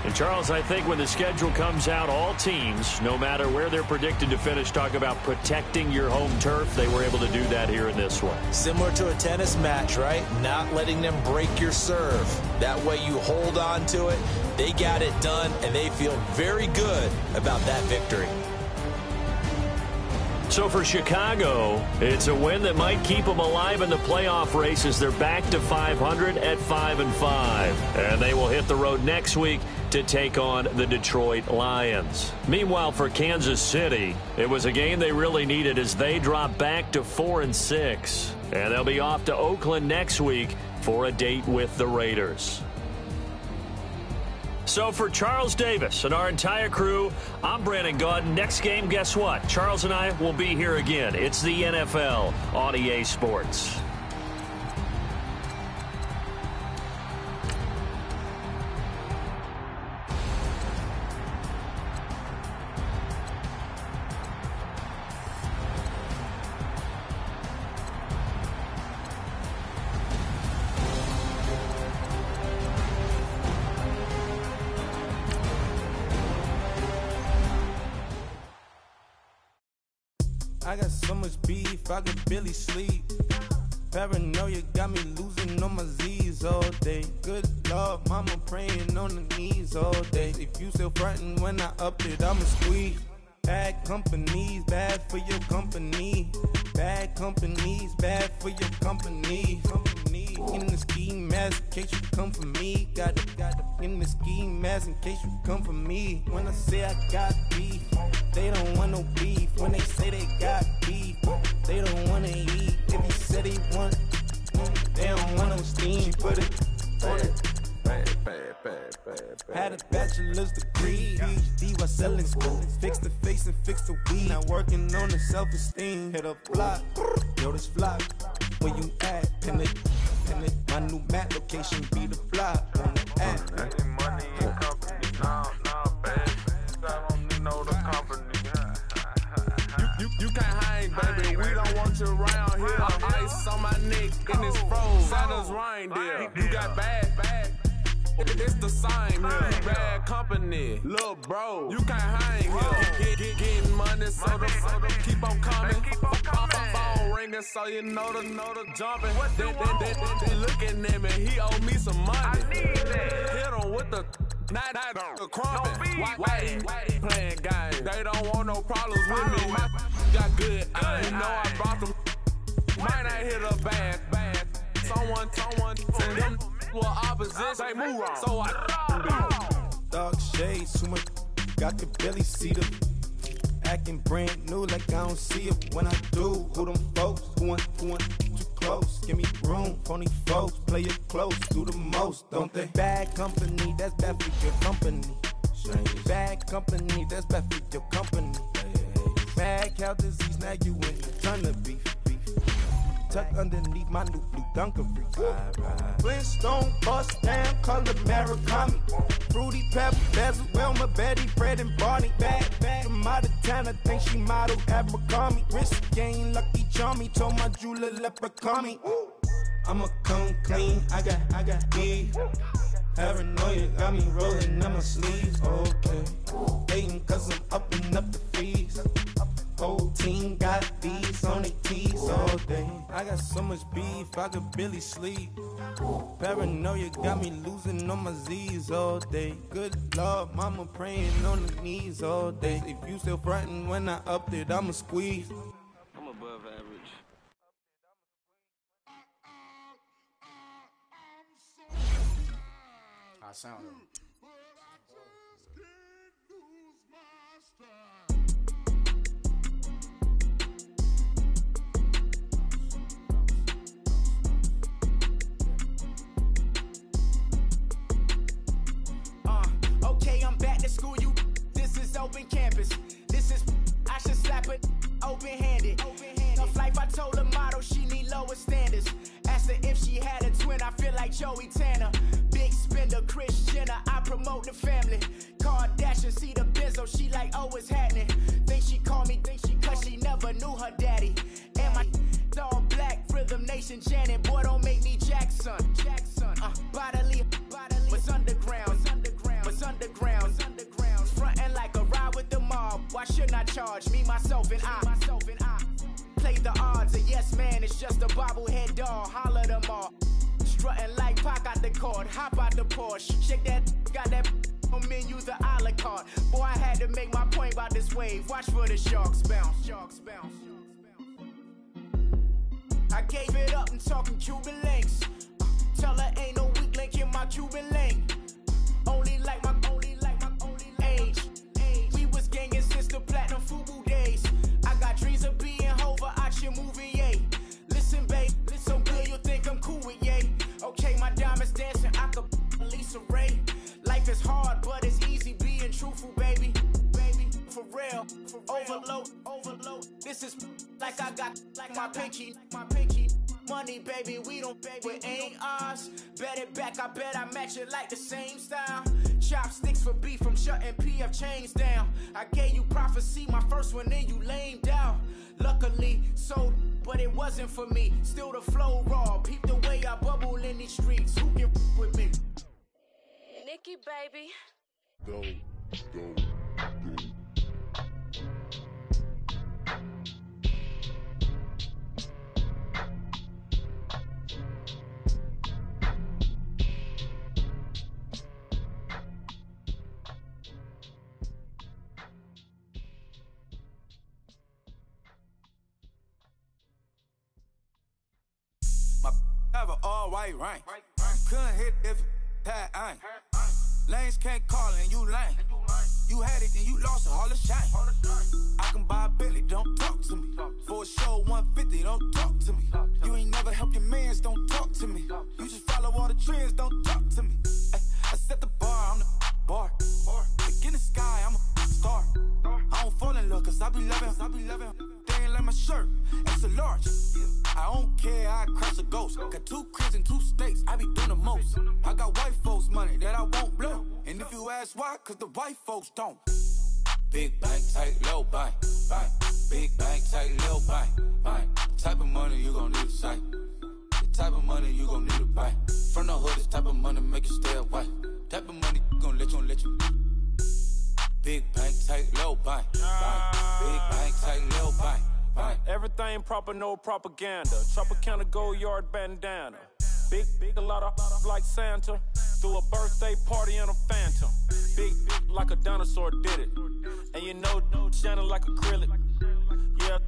And, Charles, I think when the schedule comes out, all teams, no matter where they're predicted to finish, talk about protecting your home turf. They were able to do that here in this one. Similar to a tennis match, right? Not letting them break your serve. That way you hold on to it. They got it done, and they feel very good about that victory. So for Chicago, it's a win that might keep them alive in the playoff race as they're back to 500 at 5-5. And they will hit the road next week to take on the Detroit Lions. Meanwhile, for Kansas City, it was a game they really needed as they drop back to 4-6. And they'll be off to Oakland next week for a date with the Raiders. So for Charles Davis and our entire crew, I'm Brandon Gaudin. Next game, guess what? Charles and I will be here again. It's the NFL on EA Sports. I got so much beef, I could barely sleep. Paranoia got me losing on my Z's all day. Good Lord, mama praying on the knees all day. If you still frontin' when I up it, I'ma squeeze. Bad companies, bad for your company. Bad companies, bad for your company. In the ski mask, in case you come for me. Got in the ski mask, in case you come for me. When I say I got beef, they don't want no beef. When they say they got beef, they don't wanna eat. If you said they want, they don't want no steam. Put it on it. Had a bachelor's degree, PhD while selling school. Fix the face and fix the weed. Now working on the self-esteem. Hit up block, yo this flock. Where you at? Pin it. My new map location be the block on the app. Money and company, nah, baby. I don't need no the bitch around here. Ice on my neck and it's froze. Santa's reindeer. You got bad. It's the same here. Bad company, little bro. You can't hang here. Getting money, so the keep on coming. Phone ringing, so you know the jumping. They looking at me, he owe me some money. I need that. Hit him with the the crumping. Why playing games? They don't want no problems with me. My got good. You know I brought them. Might not hit a bad. Someone send them. Well, opposition, they move wrong. So I dark shades, too much. Got the belly seater. Acting brand new like I don't see it. When I do, who them folks? Who want too close? Give me room, phony folks. Play it close, do the most, don't they? Bad company, that's bad for your company. Bad company, that's bad for your company. Bad cow disease, now you in a ton of beef. Tuck underneath my new blue Dunkery. Flintstone bust down, color Murakami. Fruity Pebble, Bezel, Wilma, Betty, Fred, and Barney. Bad from out of town, I think she modeled Abercrombie. Wrist game, lucky charmy, told my jeweler leprechaun. I'ma come clean, I got beef. Paranoia got me rolling on my sleeves, okay. Hating cause I'm upping up the fees. Whole team got these on their tees all day. I got so much beef, I could barely sleep. Paranoia got me losing on my Z's all day. Good Lord, mama praying on the knees all day. If you still frontin' when I upped it, I'ma squeeze. I'm above average. I sound it. Okay, I'm back to school, you. This is open campus. This is, I should slap it open-handed. Tough life, I told her motto, she need lower standards. Asked her if she had a twin, I feel like Joey Tanner. Big spender, Kris Jenner, I promote the family. Kardashian, see the benzo, she like, oh, it's happening. Think she called me, cause she never knew her daddy. And my all black, Rhythm Nation, Janet, boy, don't make me Jackson. Bodily, what's underground? What's underground? Frontin' like a ride with the mob. Why shouldn't I charge me, myself, and I? Play the odds, a yes man, it's just a bobblehead doll. Holler them all. Strutting like Pac out the court, hop out the Porsche. Shake that, got that on menu, the a la carte. Boy, I had to make my point about this wave. Watch for the sharks bounce. I gave it up and talking Cuban links. Tell her ain't no weak link in my Cuban link. Only like my age. We was gangin' since the platinum FUBU days. I got dreams of being Hova out your movie, yay. Listen, babe, so good you'll think I'm cool with yay. Okay, my diamonds dancing, I could Lisa Ray. Life is hard, but it's easy being truthful, baby. For real, overload. This is like I got like my pinky. Money, baby, we don't pay, it ain't ours. Bet it back, I bet I match it like the same style. Chopsticks for beef from shutting PF chains down. I gave you prophecy, my first one, then you lamed out. Luckily, so, but it wasn't for me. Still the flow raw, peep the way I bubble in these streets. Who can with me? Nikki, baby. Go. Have an all-white rank. Couldn't hit if it had ain't. Lanes can't call and you lame. You had it and you lost it, all the shame. I can buy a Billy, don't talk to me. For a show 150, don't talk to me. You ain't never help your mans, don't talk to me. You just follow all the trends, don't talk to me. I set the bar, I'm the bar. Like in the sky, I'm a star. I don't fall in love, cause I be loving. They ain't like my shirt, it's a large. I don't care, I crush a ghost. Got 2 cribs and 2 states, I be doing the most. I got white folks money that I won't blow. And if you ask why, cause the white folks don't. Big bank, tight, low bank. Big bank, tight, little bank. Type everything proper, no propaganda. Tropicana Gold Yard bandana. Big, a lot of like Santa. Threw a birthday party in a phantom. Big like a dinosaur did it. And you know, shining like acrylic. Yeah,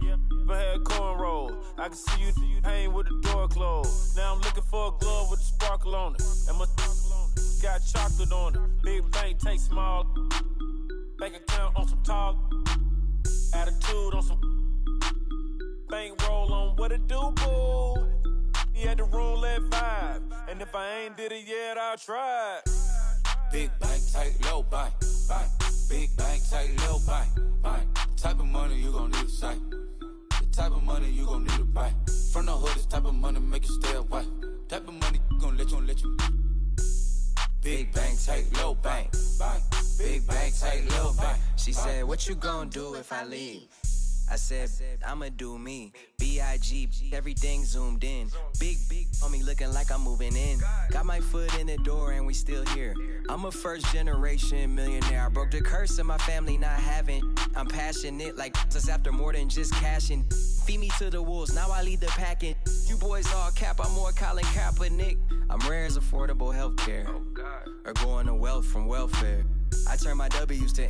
but had cornrows. I can see you hang with the door closed. Now I'm looking for a glove with a sparkle on it. And my got chocolate on it. Big bank take small. Bank account on some tall. Attitude on some bank roll on what it do, boo. He had the roulette vibe. And if I ain't did it yet, I'll try. Big bank, tight, low bank. Big bank, tight, low bank. The type of money you gon' need to sight. The type of money you gon' need to buy. From the hood, this type of money make you stay away. Type of money gon' let you. Big bank, tight, low bank. Big bank, tight, low bank. She said, what you gon' do if I leave? I said, I'ma do me. B.I.G. Everything zoomed in. Big on me looking like I'm moving in. Got my foot in the door and we still here. I'm a first generation millionaire. I broke the curse of my family not having. I'm passionate like us after more than just cashing. Feed me to the wolves, now I lead the packing. You boys all cap, I'm more Colin Kaepernick. I'm rare as affordable healthcare. Or going to wealth from welfare. I turn my W's to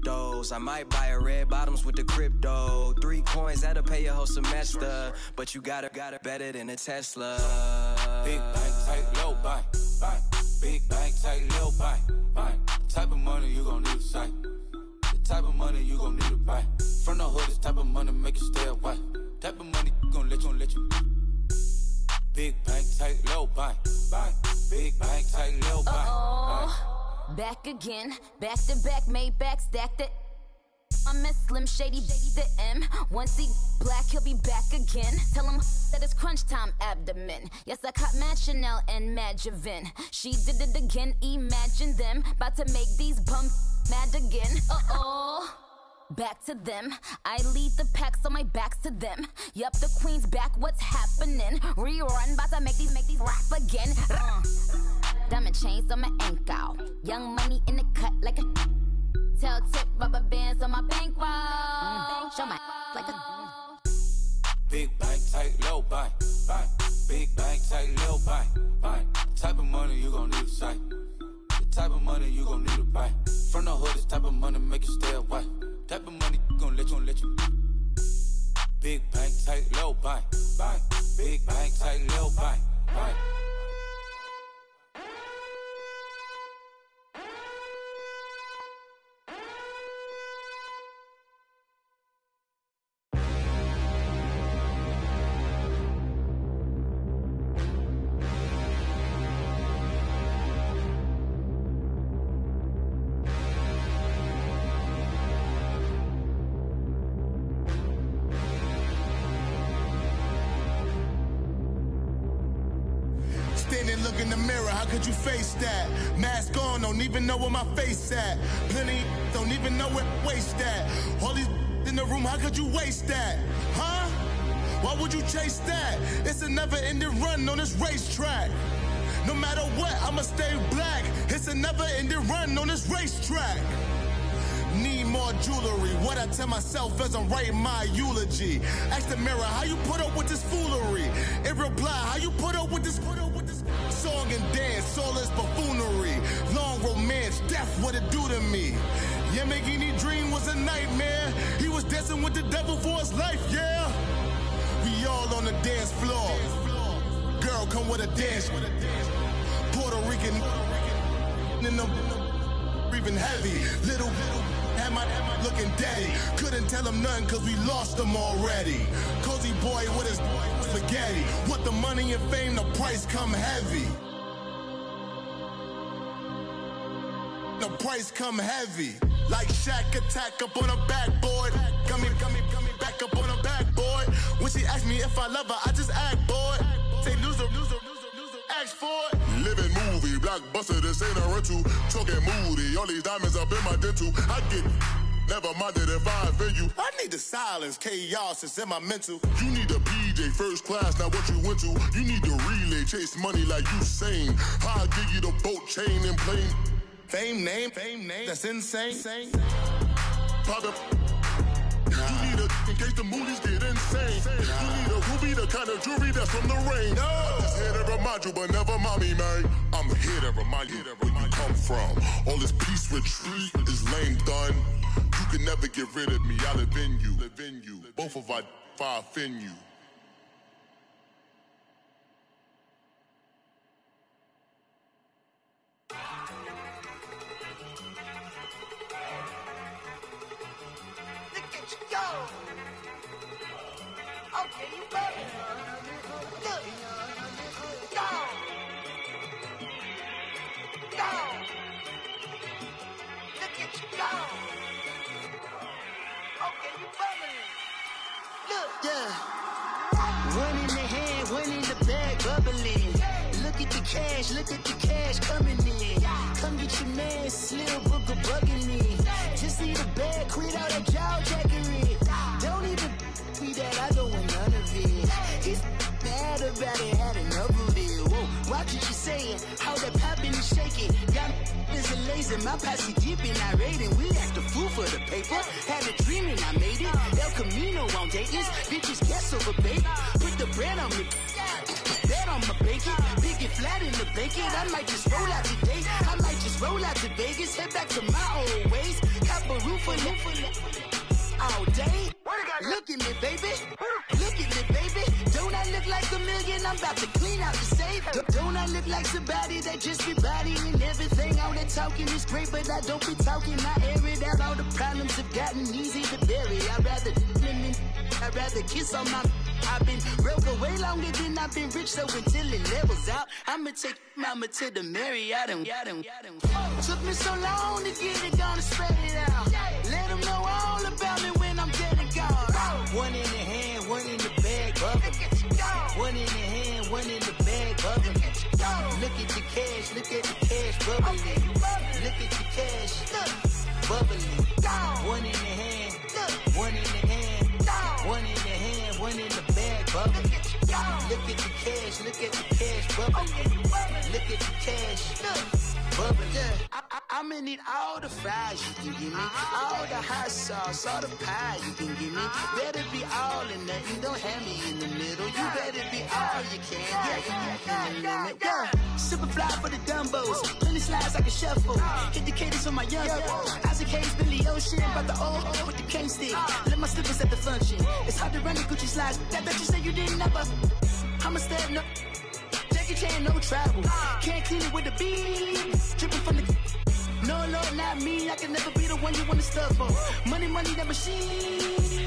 those. I might buy a red bottoms with the crypto. 3 coins, that'll pay your whole semester. But you got it better than a Tesla. Big bank, tight, low bank. Big bank, tight, low bank. The type of money you gon' need to sight. The type of money you gon' need to buy. From the hood, this type of money make you stay away. Type of money gon' let you. Big bank, tight, low bank. Big bank, tight, low bank. Back again, back to back, made back, stacked it. I'm a Slim Shady, the M. Once he black, he'll be back again. Tell him that it's crunch time abdomen. Yes, I caught Mad Chanel and Mad Javin. She did it again, imagine them. About to make these bumps mad again. Back to them. I lead the pack, so my back's to them. Yup, the queen's back, what's happening? Rerun, about to make these rap again. Diamond chains on my ankle. Young money in the cut like a tail tip, rubber bands on my bankroll. Show my like a Big bank, tight, low bank. Big bank, tight, low bank. The type of money you gon' need to sight. The type of money you gon' need to buy. From the hood, this type of money make you stay away. Type of money gon' let you. Big bank, tight, low bank. Big bank, tight, low bank. Look in the mirror, how could you face that? Mask on, don't even know where my face at. Plenty don't even know where waist at. All these in the room, how could you waste that? Huh? Why would you chase that? It's a never-ending run on this racetrack. No matter what, I'ma stay black. It's a never-ending run on this racetrack. Need more jewelry, what I tell myself as I'm writing my eulogy. Ask the mirror, how you put up with this foolery? It reply, how you put up with this song and dance, all this buffoonery. Long romance, death, what it do to me? Yamagini dream was a nightmare. He was dancing with the devil for his life, yeah. We all on the dance floor. Girl, come with a dance. Puerto Rican in the breathing heavy. Little am I looking daddy. Couldn't tell him nothing cause we lost him already. Cozy boy with his spaghetti. Want the money and fame, the price come heavy. The price come heavy. Like Shaq attack up on a backboard. Gummy, back up on a backboard. When she asked me if I love her, I just act bored. Say loser, ask for it. Living movie, blockbuster, this ain't a rental. Talking moody, all these diamonds up in my dental. I get never minded if I offend you. I need the silence, chaos is in my mental. You need a PJ, first class, not what you went to. You need the relay, chase money like you sane. I'll give you the boat, chain, and plane. Fame name, that's insane. Pop up. You need a case the movies get insane. You need a ruby, the kind of jewelry that's from the rain. I'm just here to remind you, but never mommy, man. I'm here to remind you where you come from. All this peace retreat is lame done. You can never get rid of me, I live in you. Both of our fire fin you. Look at you go. Okay, you bugging. Look. Go. Go. Look at you go. Okay, you bugging. Look. Yeah. One in the hand, one in the bag, bubbling. Look at the cash coming in. Come get your man, Slim Booker bugging me. Just need a bag, quit all that jaw jackery. Don't even me that I don't want none of it. He's mad about it, had enough of it. Whoa, watch what you saying, how that poppin' and shaking. Got is a lazy, my posse deep and I raiding. We act a fool for the paper. Had a dream and I made it. El Camino on Dayton's, bitches guess over baby. Put the bread on me. Bet on my bacon, big and flat in the bacon. I might just roll out today. I might just roll out to Vegas, head back to my old ways. Cop a roof for all day. Look at me, baby. Look at me, baby. Don't I look like a million? I'm about to clean out the safe. Don't I look like somebody that just be bodying everything? All that talking is great, but I don't be talking. I air it out. All the problems have gotten easy to bury. I'd rather kiss on my. I've been broke way longer than I've been rich, so until it levels out, I'ma take mama to the Marriott and took me so long to get it, gonna spread it out. Let them know all about me when I'm dead and gone. One in the hand, one in the bag, bubbling. One in the hand, one in the bag, bubbling. Look at the cash, bubbling. Look at the cash, bubbling. One in the hand, one in the hand, one in the hand, one in the bag, bubbling. Look at the cash, bubbling. Look at the cash, bubbling. I'ma need all the fries you can give me, all the hot sauce, all the pie you can give me. Better be all in nothing, don't have me in the middle. You better be all you can, yeah. Super fly for the Dumbos, plenty slides like a shuffle. Hit the cadence on my young Isaac Hayes, Billy Ocean, but the old with the cane stick. Let my slippers at the function. It's hard to run the Gucci slides. That bet you say you didn't never. I'ma step no. Jackie Chan, no travel. Can't clean it with the beat. Dripping from the. No, Lord, not me. I can never be the one you want to stuff for. Money, that machine.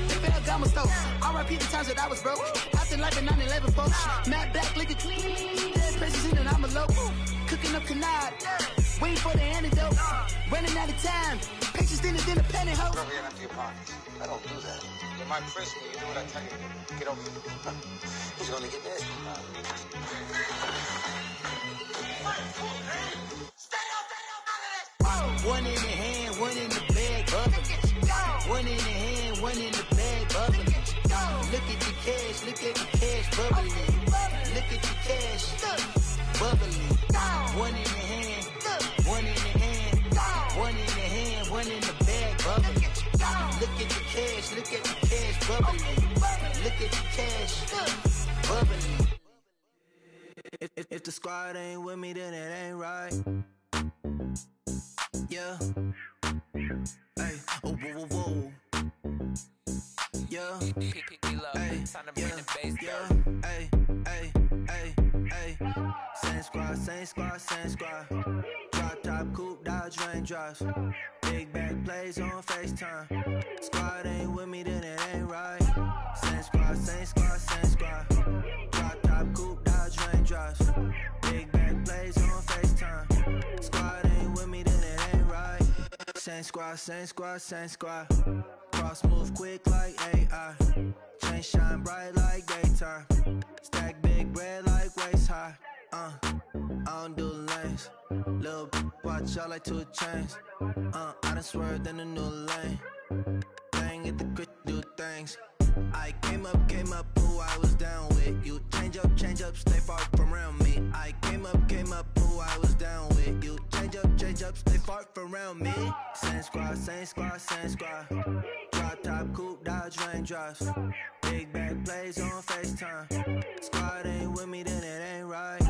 They fell got my stove. R.I.P. the times that I was broke. Acting like a 9/11 folks. Matte black, liquor clean. Dead presents in and I'm a local. Cooking up canard. Waiting for the antidote. Running out of time. Patience thinner than a pantyhose. Rub your empty pockets. I don't do that. You might press me. You do what I tell you. Get over here. Who's gonna get this? One in the hand, one in the bag, bubbling. One in the hand, one in the bag, bubbling. Look at the cash, bubbling. Look at the cash, bubbling. One in the hand, one in the hand, one in the hand, one in the bag, bubbling. Look at the cash, bubbling. Look at the cash, bubbling. If the squad ain't with me, then it ain't right. Yeah. Hey. Oh, whoa, whoa, whoa. Yeah. Hey. Yeah. Yeah. Hey. Hey. Hey. Hey. Same squad. Drop top, coupe, Dodge raindrops. Big back plays on FaceTime. Squad ain't with me, then it ain't right. Same squad. Drop top, coupe, Dodge raindrops. Big back plays on FaceTime. Squad ain't with me, then it ain't right. Same squad. Cross move quick like AI. Chain shine bright like daytime. Stack big bread like waist high. I don't do lanes. Little watch out like 2 chains. I done swerved in a new lane. Bang at the crit, do things. I came up, who I was down with. You change up, stay far from around me. I came up, who I was down with. You change up, stay far from around me. Same squad. Drop top, coupe, Dodge raindrops. Big back plays on FaceTime. Squad ain't with me, then it ain't right.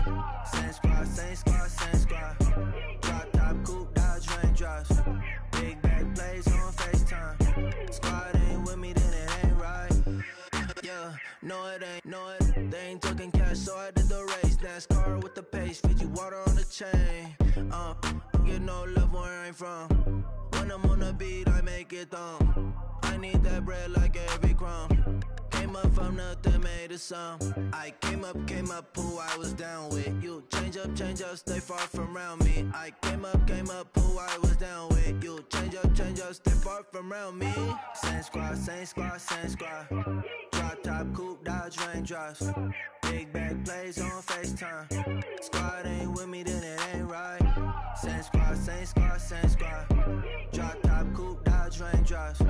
Same squad, same squad, same squad. Drop top, coupe, dodge raindrops. Big back plays on FaceTime. Squad ain't with me, then it ain't right. Yeah, no it ain't, no it. They ain't talking cash, so I did the race. NASCAR with the pace, Fiji water on the chain. Get no love where I'm from. When I'm on the beat, I make it thumb. I need that bread like every crumb. Came up from nothing, made a sum. I came up, who I was down with. You change up, stay far from around me. I came up, who I was down with. You change up, stay far from around me. Same squad, same squad, same squad. Drop top, coupe, dodge raindrops. Big back plays on FaceTime. Squad ain't with me, then it ain't right. Same squad, same squad, same squad. Drop top, coupe, dodge raindrops.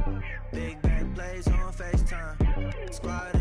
Big back plays on FaceTime. Squad